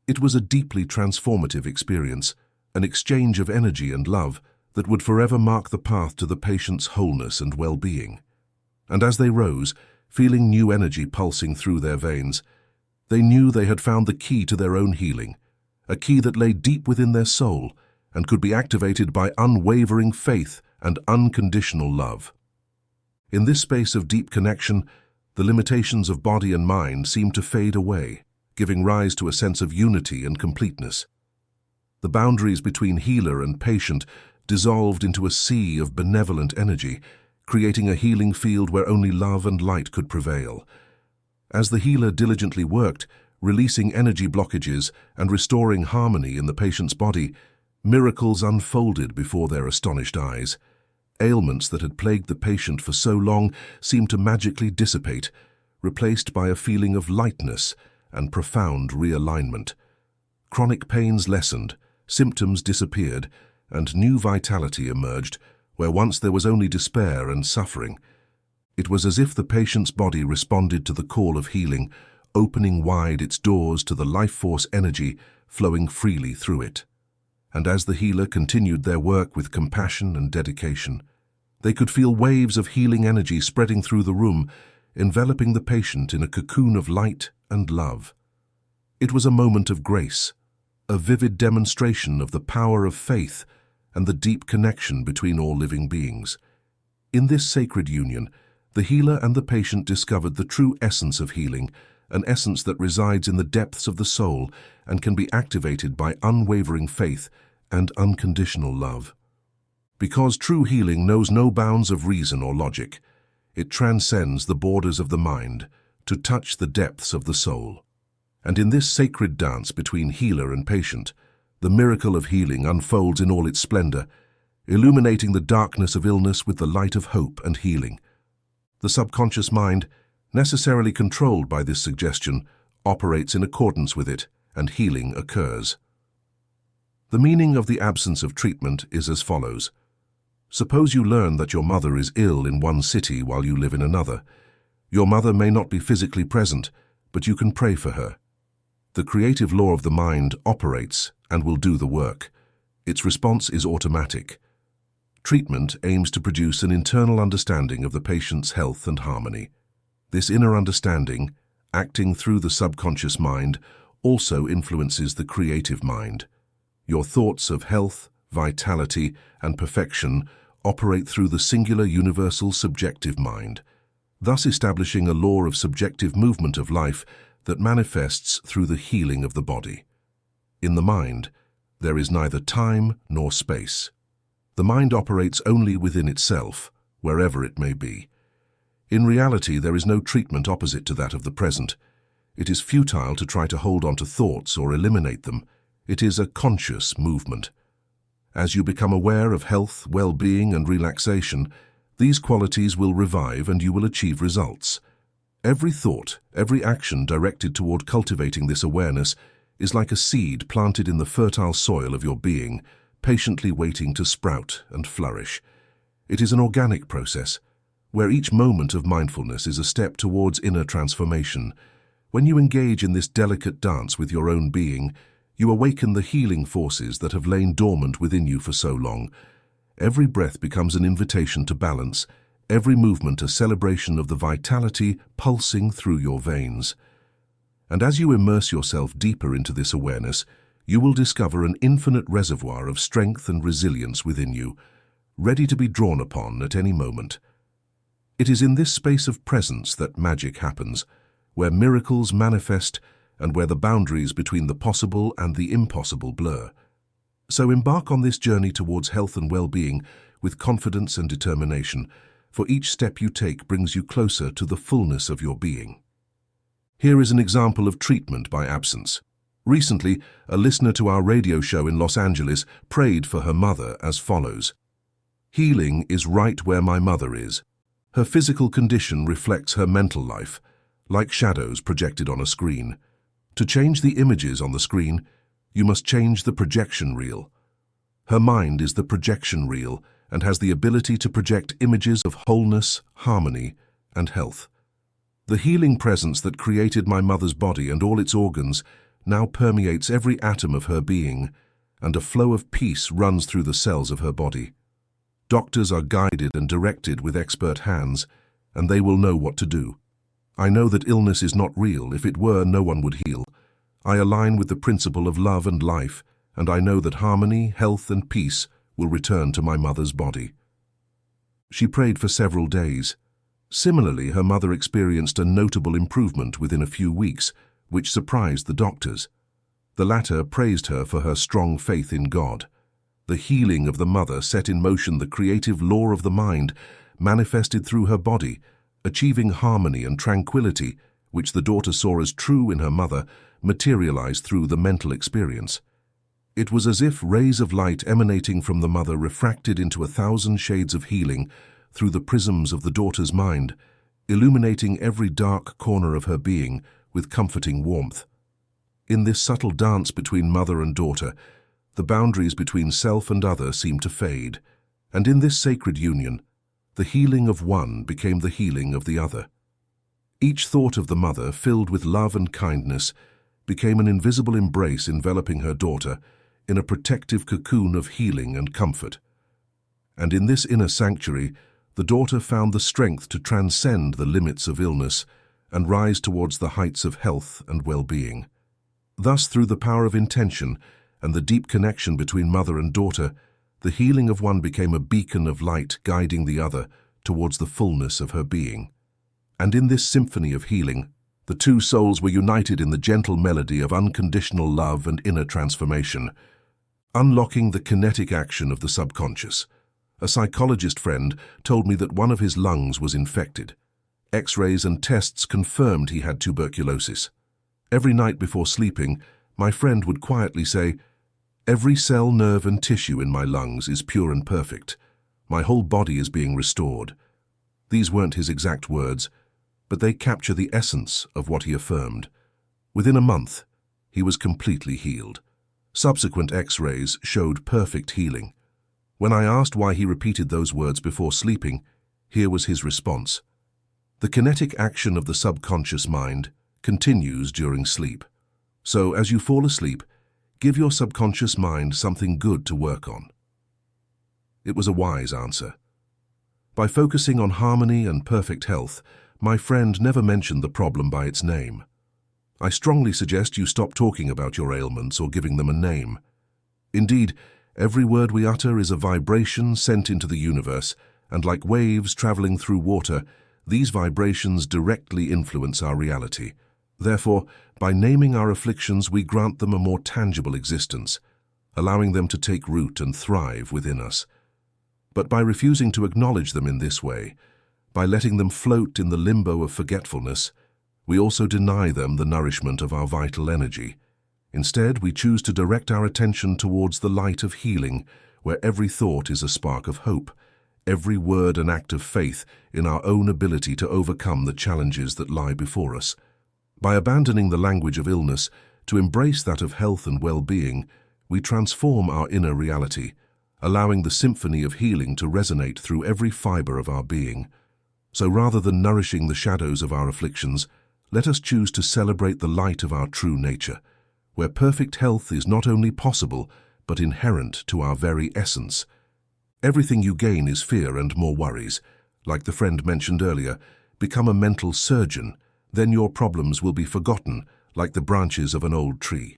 [SPEAKER 1] It was a deeply transformative experience, an exchange of energy and love that would forever mark the path to the patient's wholeness and well-being. And as they rose, feeling new energy pulsing through their veins, they knew they had found the key to their own healing, a key that lay deep within their soul and could be activated by unwavering faith and unconditional love. In this space of deep connection, the limitations of body and mind seemed to fade away, giving rise to a sense of unity and completeness. The boundaries between healer and patient dissolved into a sea of benevolent energy, creating a healing field where only love and light could prevail. As the healer diligently worked, releasing energy blockages and restoring harmony in the patient's body, miracles unfolded before their astonished eyes. Ailments that had plagued the patient for so long seemed to magically dissipate, replaced by a feeling of lightness and profound realignment. Chronic pains lessened, symptoms disappeared, and new vitality emerged where once there was only despair and suffering. It was as if the patient's body responded to the call of healing, opening wide its doors to the life force energy flowing freely through it. And as the healer continued their work with compassion and dedication, they could feel waves of healing energy spreading through the room, enveloping the patient in a cocoon of light and love. It was a moment of grace, a vivid demonstration of the power of faith and the deep connection between all living beings. In this sacred union, the healer and the patient discovered the true essence of healing, an essence that resides in the depths of the soul and can be activated by unwavering faith and unconditional love. Because true healing knows no bounds of reason or logic, it transcends the borders of the mind to touch the depths of the soul. And in this sacred dance between healer and patient, the miracle of healing unfolds in all its splendor, illuminating the darkness of illness with the light of hope and healing. The subconscious mind, necessarily controlled by this suggestion, operates in accordance with it, and healing occurs. The meaning of the absence of treatment is as follows. Suppose you learn that your mother is ill in one city while you live in another. Your mother may not be physically present, but you can pray for her. The creative law of the mind operates and will do the work. Its response is automatic. Treatment aims to produce an internal understanding of the patient's health and harmony. This inner understanding, acting through the subconscious mind, also influences the creative mind. Your thoughts of health, vitality, and perfection operate through the singular universal subjective mind, thus establishing a law of subjective movement of life that manifests through the healing of the body. In the mind, there is neither time nor space. The mind operates only within itself, wherever it may be. In reality, there is no treatment opposite to that of the present. It is futile to try to hold on to thoughts or eliminate them. It is a conscious movement. As you become aware of health, well-being, and relaxation, these qualities will revive and you will achieve results. Every thought, every action directed toward cultivating this awareness is like a seed planted in the fertile soil of your being, patiently waiting to sprout and flourish. It is an organic process, where each moment of mindfulness is a step towards inner transformation. When you engage in this delicate dance with your own being, you awaken the healing forces that have lain dormant within you for so long. Every breath becomes an invitation to balance, every movement a celebration of the vitality pulsing through your veins. And as you immerse yourself deeper into this awareness, you will discover an infinite reservoir of strength and resilience within you, ready to be drawn upon at any moment. It is in this space of presence that magic happens, where miracles manifest and where the boundaries between the possible and the impossible blur. So embark on this journey towards health and well-being with confidence and determination, for each step you take brings you closer to the fullness of your being. Here is an example of treatment by absence. Recently, a listener to our radio show in Los Angeles prayed for her mother as follows. Healing is right where my mother is. Her physical condition reflects her mental life, like shadows projected on a screen. To change the images on the screen, you must change the projection reel. Her mind is the projection reel and has the ability to project images of wholeness, harmony, and health. The healing presence that created my mother's body and all its organs now permeates every atom of her being, and a flow of peace runs through the cells of her body. Doctors are guided and directed with expert hands, and they will know what to do. I know that illness is not real. If it were, no one would heal. I align with the principle of love and life, and I know that harmony, health, and peace will return to my mother's body. She prayed for several days. Similarly, her mother experienced a notable improvement within a few weeks, which surprised the doctors. The latter praised her for her strong faith in God. The healing of the mother set in motion the creative law of the mind, manifested through her body, achieving harmony and tranquility, which the daughter saw as true in her mother, materialized through the mental experience. It was as if rays of light emanating from the mother refracted into 1,000 shades of healing through the prisms of the daughter's mind, illuminating every dark corner of her being with comforting warmth. In this subtle dance between mother and daughter, the boundaries between self and other seemed to fade, and in this sacred union, the healing of one became the healing of the other. Each thought of the mother, filled with love and kindness, became an invisible embrace enveloping her daughter in a protective cocoon of healing and comfort. And in this inner sanctuary, the daughter found the strength to transcend the limits of illness and rise towards the heights of health and well-being. Thus, through the power of intention and the deep connection between mother and daughter, the healing of one became a beacon of light guiding the other towards the fullness of her being. And in this symphony of healing, the two souls were united in the gentle melody of unconditional love and inner transformation, unlocking the kinetic action of the subconscious. A psychologist friend told me that one of his lungs was infected. X-rays and tests confirmed he had tuberculosis. Every night before sleeping, my friend would quietly say, "Every cell, nerve, and tissue in my lungs is pure and perfect. My whole body is being restored." These weren't his exact words, but they capture the essence of what he affirmed. Within a month, he was completely healed. Subsequent X-rays showed perfect healing. When I asked why he repeated those words before sleeping, here was his response. The kinetic action of the subconscious mind continues during sleep. So, as you fall asleep, give your subconscious mind something good to work on. It was a wise answer. By focusing on harmony and perfect health, my friend never mentioned the problem by its name. I strongly suggest you stop talking about your ailments or giving them a name. Indeed, every word we utter is a vibration sent into the universe, and like waves traveling through water, these vibrations directly influence our reality. Therefore, by naming our afflictions, we grant them a more tangible existence, allowing them to take root and thrive within us. But by refusing to acknowledge them in this way, by letting them float in the limbo of forgetfulness, we also deny them the nourishment of our vital energy. Instead, we choose to direct our attention towards the light of healing, where every thought is a spark of hope, every word an act of faith in our own ability to overcome the challenges that lie before us. By abandoning the language of illness to embrace that of health and well-being, we transform our inner reality, allowing the symphony of healing to resonate through every fiber of our being. So rather than nourishing the shadows of our afflictions, let us choose to celebrate the light of our true nature, where perfect health is not only possible, but inherent to our very essence. Everything you gain is fear and more worries. Like the friend mentioned earlier, become a mental surgeon, then your problems will be forgotten like the branches of an old tree.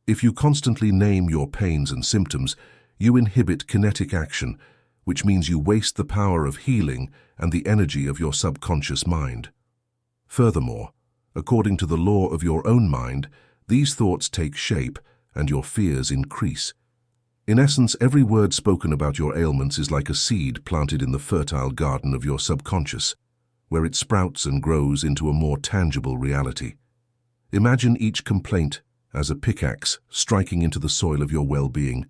[SPEAKER 1] If you constantly name your pains and symptoms, you inhibit kinetic action, which means you waste the power of healing and the energy of your subconscious mind. Furthermore, according to the law of your own mind, these thoughts take shape and your fears increase. In essence, every word spoken about your ailments is like a seed planted in the fertile garden of your subconscious, where it sprouts and grows into a more tangible reality. Imagine each complaint as a pickaxe striking into the soil of your well-being,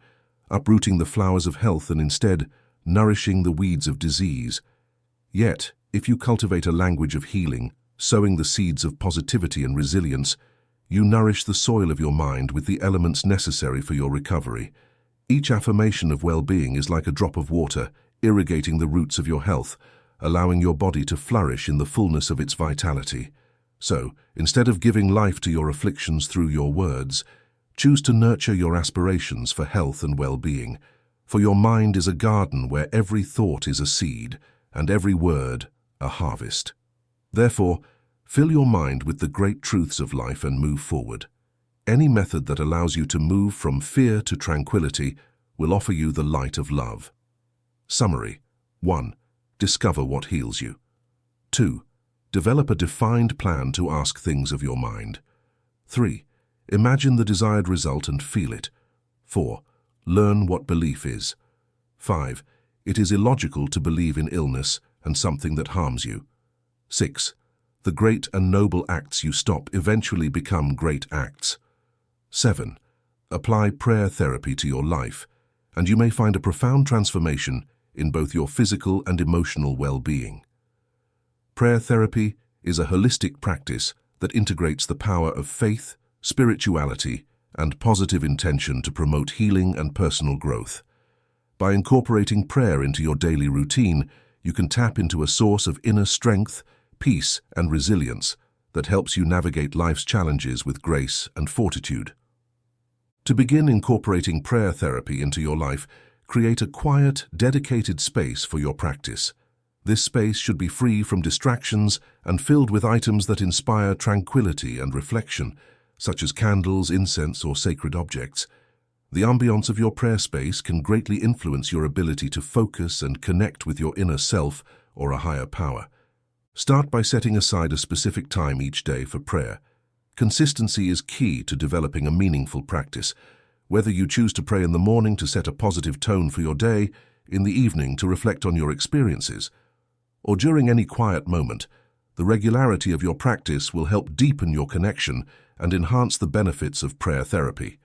[SPEAKER 1] uprooting the flowers of health and instead nourishing the weeds of disease. Yet, if you cultivate a language of healing, sowing the seeds of positivity and resilience, you nourish the soil of your mind with the elements necessary for your recovery. Each affirmation of well-being is like a drop of water, irrigating the roots of your health, allowing your body to flourish in the fullness of its vitality. So, instead of giving life to your afflictions through your words, choose to nurture your aspirations for health and well-being. For your mind is a garden where every thought is a seed and every word a harvest. Therefore, fill your mind with the great truths of life and move forward. Any method that allows you to move from fear to tranquility will offer you the light of love. Summary. 1. Discover what heals you. 2. Develop a defined plan to ask things of your mind. 3. Imagine the desired result and feel it. 4. Learn what belief is. 5. It is illogical to believe in illness and something that harms you. 6. The great and noble acts you stop eventually become great acts. 7. Apply prayer therapy to your life, and you may find a profound transformation in both your physical and emotional well-being. Prayer therapy is a holistic practice that integrates the power of faith, spirituality, and positive intention to promote healing and personal growth. By incorporating prayer into your daily routine, you can tap into a source of inner strength, peace, and resilience that helps you navigate life's challenges with grace and fortitude. To begin incorporating prayer therapy into your life, create a quiet, dedicated space for your practice. This space should be free from distractions and filled with items that inspire tranquility and reflection, such as candles, incense, or sacred objects. The ambience of your prayer space can greatly influence your ability to focus and connect with your inner self or a higher power. Start by setting aside a specific time each day for prayer. Consistency is key to developing a meaningful practice. Whether you choose to pray in the morning to set a positive tone for your day, in the evening to reflect on your experiences, or during any quiet moment, the regularity of your practice will help deepen your connection and enhance the benefits of prayer therapy.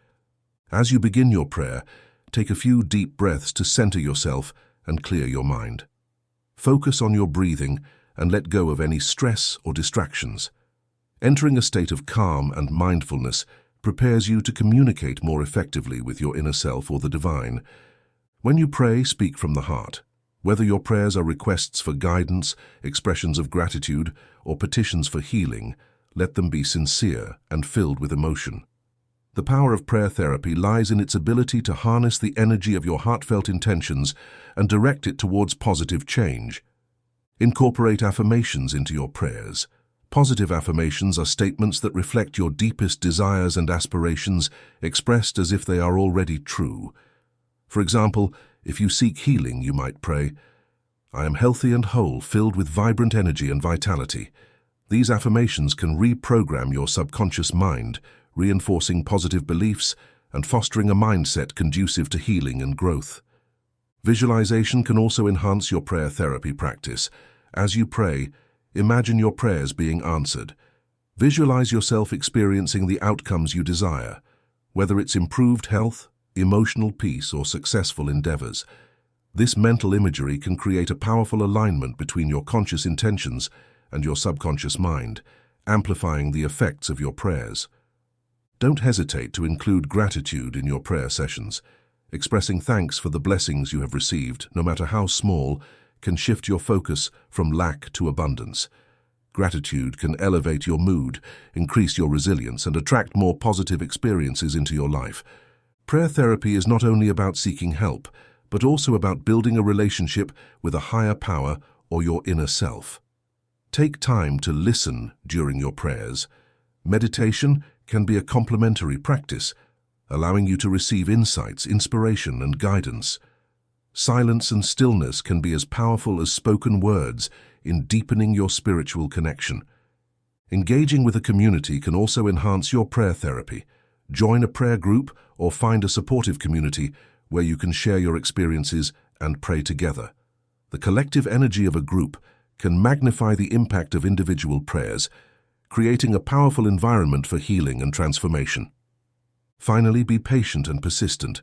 [SPEAKER 1] As you begin your prayer, take a few deep breaths to center yourself and clear your mind. Focus on your breathing and let go of any stress or distractions. Entering a state of calm and mindfulness prepares you to communicate more effectively with your inner self or the divine. When you pray, speak from the heart. Whether your prayers are requests for guidance, expressions of gratitude, or petitions for healing, let them be sincere and filled with emotion. The power of prayer therapy lies in its ability to harness the energy of your heartfelt intentions and direct it towards positive change. Incorporate affirmations into your prayers. Positive affirmations are statements that reflect your deepest desires and aspirations, expressed as if they are already true. For example, if you seek healing, you might pray, "I am healthy and whole, filled with vibrant energy and vitality." These affirmations can reprogram your subconscious mind, reinforcing positive beliefs and fostering a mindset conducive to healing and growth. Visualization can also enhance your prayer therapy practice. As you pray, imagine your prayers being answered. Visualize yourself experiencing the outcomes you desire, whether it's improved health, emotional peace, or successful endeavors. This mental imagery can create a powerful alignment between your conscious intentions and your subconscious mind, amplifying the effects of your prayers. Don't hesitate to include gratitude in your prayer sessions. Expressing thanks for the blessings you have received, no matter how small, can shift your focus from lack to abundance. Gratitude can elevate your mood, increase your resilience, and attract more positive experiences into your life. Prayer therapy is not only about seeking help, but also about building a relationship with a higher power or your inner self. Take time to listen during your prayers. Meditation can be a complementary practice, allowing you to receive insights, inspiration, and guidance. Silence and stillness can be as powerful as spoken words in deepening your spiritual connection. Engaging with a community can also enhance your prayer therapy. Join a prayer group or find a supportive community where you can share your experiences and pray together. The collective energy of a group can magnify the impact of individual prayers, creating a powerful environment for healing and transformation. Finally, be patient and persistent.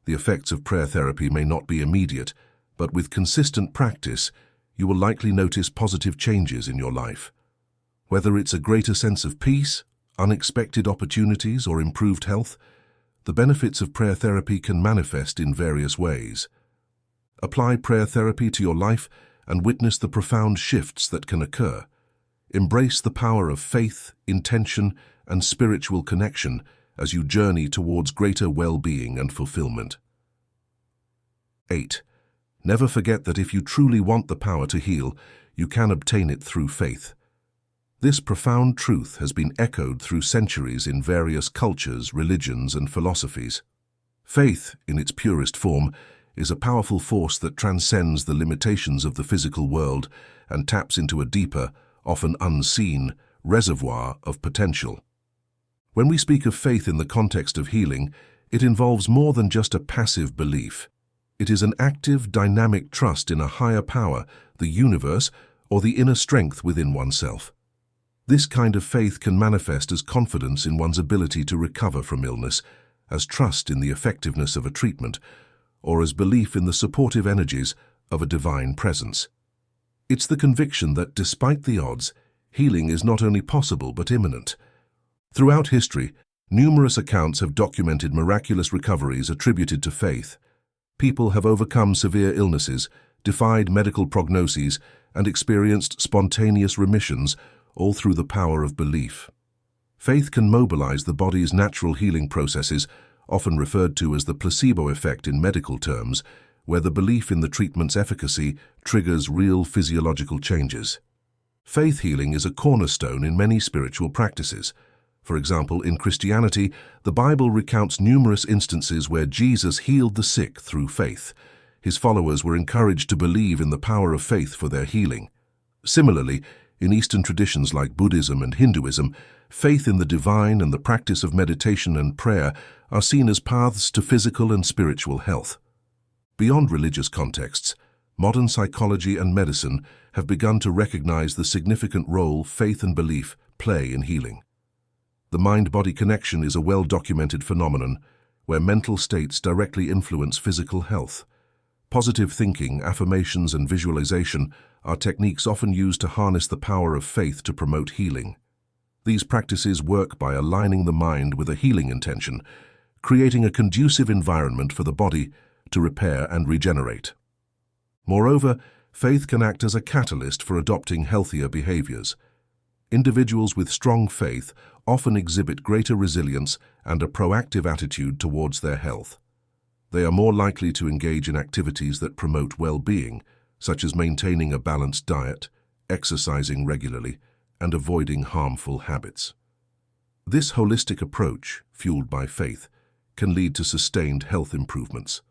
[SPEAKER 1] The effects of prayer therapy may not be immediate, but with consistent practice, you will likely notice positive changes in your life. Whether it's a greater sense of peace, unexpected opportunities, or improved health, the benefits of prayer therapy can manifest in various ways. Apply prayer therapy to your life and witness the profound shifts that can occur. Embrace the power of faith, intention, and spiritual connection as you journey towards greater well-being and fulfillment. 8. Never forget that if you truly want the power to heal, you can obtain it through faith. This profound truth has been echoed through centuries in various cultures, religions, and philosophies. Faith, in its purest form, is a powerful force that transcends the limitations of the physical world and taps into a deeper, often unseen, reservoir of potential. When we speak of faith in the context of healing, it involves more than just a passive belief. It is an active, dynamic trust in a higher power, the universe, or the inner strength within oneself. This kind of faith can manifest as confidence in one's ability to recover from illness, as trust in the effectiveness of a treatment, or as belief in the supportive energies of a divine presence. It's the conviction that, despite the odds, healing is not only possible but imminent. Throughout history, numerous accounts have documented miraculous recoveries attributed to faith. People have overcome severe illnesses, defied medical prognoses, and experienced spontaneous remissions, all through the power of belief. Faith can mobilize the body's natural healing processes, often referred to as the placebo effect in medical terms, where the belief in the treatment's efficacy triggers real physiological changes. Faith healing is a cornerstone in many spiritual practices. For example, in Christianity, the Bible recounts numerous instances where Jesus healed the sick through faith. His followers were encouraged to believe in the power of faith for their healing. Similarly, in Eastern traditions like Buddhism and Hinduism, faith in the divine and the practice of meditation and prayer are seen as paths to physical and spiritual health. Beyond religious contexts, modern psychology and medicine have begun to recognize the significant role faith and belief play in healing. The mind-body connection is a well-documented phenomenon where mental states directly influence physical health. Positive thinking, affirmations, and visualization are techniques often used to harness the power of faith to promote healing. These practices work by aligning the mind with a healing intention, creating a conducive environment for the body to repair and regenerate. Moreover, faith can act as a catalyst for adopting healthier behaviors. Individuals with strong faith often exhibit greater resilience and a proactive attitude towards their health. They are more likely to engage in activities that promote well-being, such as maintaining a balanced diet, exercising regularly, and avoiding harmful habits. This holistic approach, fueled by faith, can lead to sustained health improvements.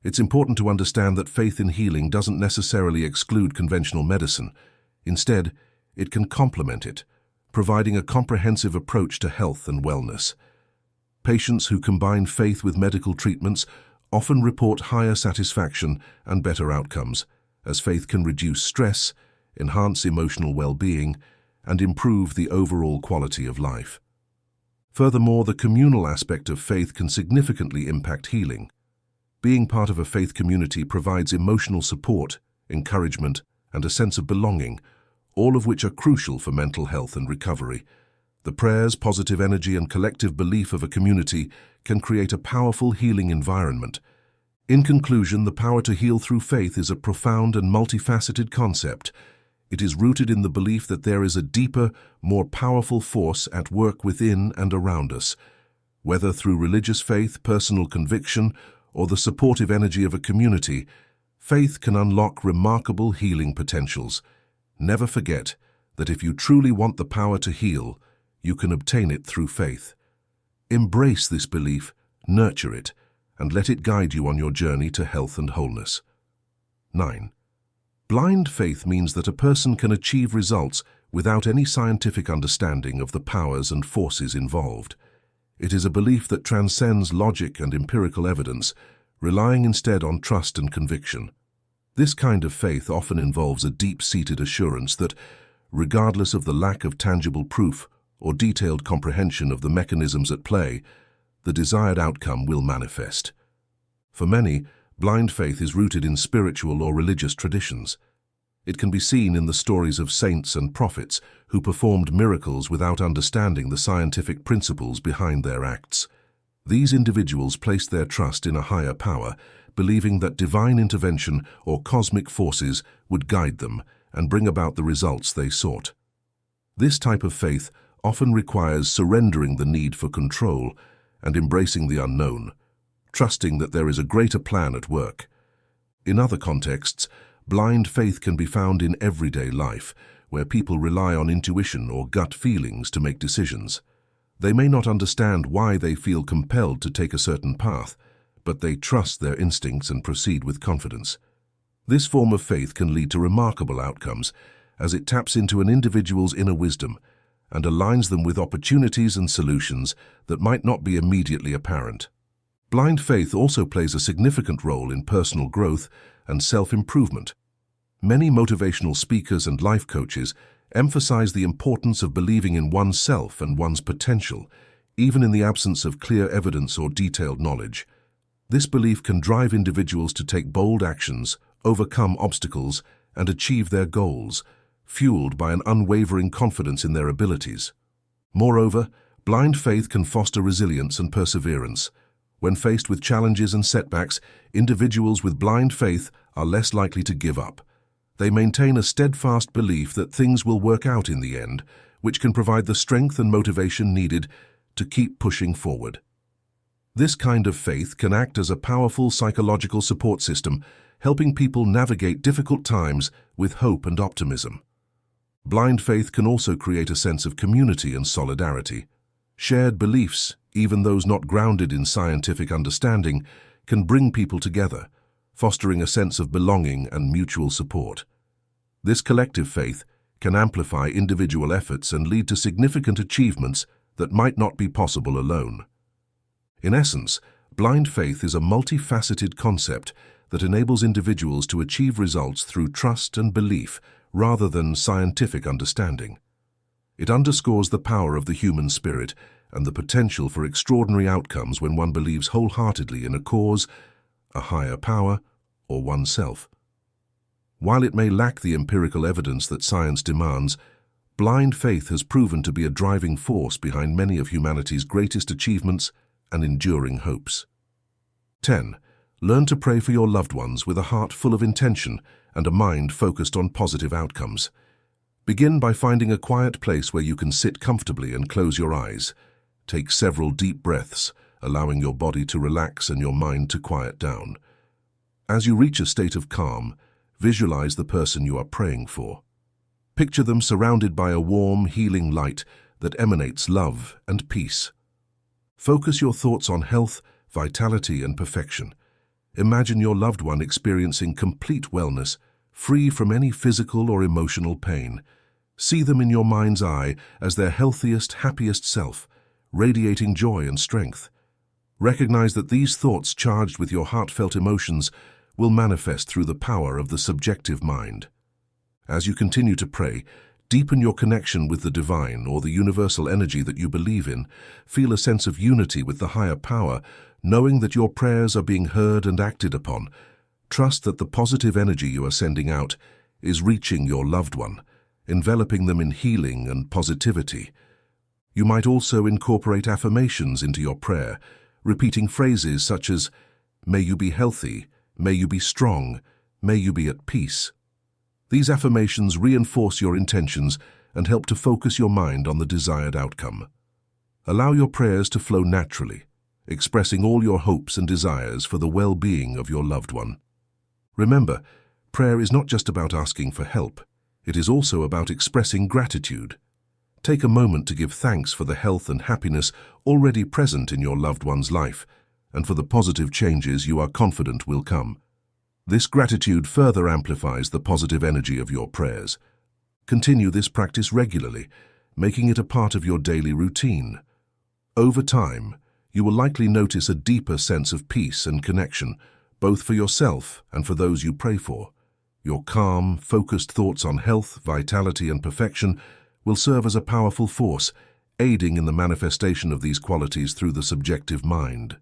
[SPEAKER 1] It's important to understand that faith in healing doesn't necessarily exclude conventional medicine. Instead, it can complement it, providing a comprehensive approach to health and wellness. Patients who combine faith with medical treatments often report higher satisfaction and better outcomes, as faith can reduce stress, enhance emotional well-being, and improve the overall quality of life. Furthermore, the communal aspect of faith can significantly impact healing. Being part of a faith community provides emotional support, encouragement, and a sense of belonging, all of which are crucial for mental health and recovery. The prayers, positive energy, and collective belief of a community can create a powerful healing environment. In conclusion, the power to heal through faith is a profound and multifaceted concept. It is rooted in the belief that there is a deeper, more powerful force at work within and around us. Whether through religious faith, personal conviction, or the supportive energy of a community, faith can unlock remarkable healing potentials. Never forget that if you truly want the power to heal, you can obtain it through faith. Embrace this belief, nurture it, and let it guide you on your journey to health and wholeness. 9. Blind faith means that a person can achieve results without any scientific understanding of the powers and forces involved. It is a belief that transcends logic and empirical evidence, relying instead on trust and conviction. This kind of faith often involves a deep-seated assurance that, regardless of the lack of tangible proof or detailed comprehension of the mechanisms at play, the desired outcome will manifest. For many, blind faith is rooted in spiritual or religious traditions. It can be seen in the stories of saints and prophets who performed miracles without understanding the scientific principles behind their acts. These individuals placed their trust in a higher power, believing that divine intervention or cosmic forces would guide them and bring about the results they sought. This type of faith often requires surrendering the need for control and embracing the unknown, trusting that there is a greater plan at work. In other contexts, blind faith can be found in everyday life, where people rely on intuition or gut feelings to make decisions. They may not understand why they feel compelled to take a certain path, but they trust their instincts and proceed with confidence. This form of faith can lead to remarkable outcomes, as it taps into an individual's inner wisdom and aligns them with opportunities and solutions that might not be immediately apparent. Blind faith also plays a significant role in personal growth and self-improvement. Many motivational speakers and life coaches emphasize the importance of believing in oneself and one's potential, even in the absence of clear evidence or detailed knowledge. This belief can drive individuals to take bold actions, overcome obstacles, and achieve their goals, fueled by an unwavering confidence in their abilities. Moreover, blind faith can foster resilience and perseverance. When faced with challenges and setbacks, individuals with blind faith are less likely to give up. They maintain a steadfast belief that things will work out in the end, which can provide the strength and motivation needed to keep pushing forward. This kind of faith can act as a powerful psychological support system, helping people navigate difficult times with hope and optimism. Blind faith can also create a sense of community and solidarity. Shared beliefs, even those not grounded in scientific understanding, can bring people together, fostering a sense of belonging and mutual support. This collective faith can amplify individual efforts and lead to significant achievements that might not be possible alone. In essence, blind faith is a multifaceted concept that enables individuals to achieve results through trust and belief rather than scientific understanding. It underscores the power of the human spirit and the potential for extraordinary outcomes when one believes wholeheartedly in a cause, a higher power, or oneself. While it may lack the empirical evidence that science demands, blind faith has proven to be a driving force behind many of humanity's greatest achievements and enduring hopes. 10. Learn to pray for your loved ones with a heart full of intention and a mind focused on positive outcomes. Begin by finding a quiet place where you can sit comfortably and close your eyes. Take several deep breaths, allowing your body to relax and your mind to quiet down. As you reach a state of calm, visualize the person you are praying for. Picture them surrounded by a warm, healing light that emanates love and peace. Focus your thoughts on health, vitality, and perfection. Imagine your loved one experiencing complete wellness, free from any physical or emotional pain. See them in your mind's eye as their healthiest, happiest self, radiating joy and strength. Recognize that these thoughts, charged with your heartfelt emotions, will manifest through the power of the subjective mind. As you continue to pray, deepen your connection with the divine or the universal energy that you believe in. Feel a sense of unity with the higher power, knowing that your prayers are being heard and acted upon. Trust that the positive energy you are sending out is reaching your loved one, enveloping them in healing and positivity. You might also incorporate affirmations into your prayer, repeating phrases such as, "May you be healthy," "May you be strong," "May you be at peace." These affirmations reinforce your intentions and help to focus your mind on the desired outcome. Allow your prayers to flow naturally, expressing all your hopes and desires for the well-being of your loved one. Remember, prayer is not just about asking for help. It is also about expressing gratitude. Take a moment to give thanks for the health and happiness already present in your loved one's life, and for the positive changes you are confident will come. This gratitude further amplifies the positive energy of your prayers. Continue this practice regularly, making it a part of your daily routine. Over time, you will likely notice a deeper sense of peace and connection, both for yourself and for those you pray for. Your calm, focused thoughts on health, vitality, and perfection will serve as a powerful force, aiding in the manifestation of these qualities through the subjective mind.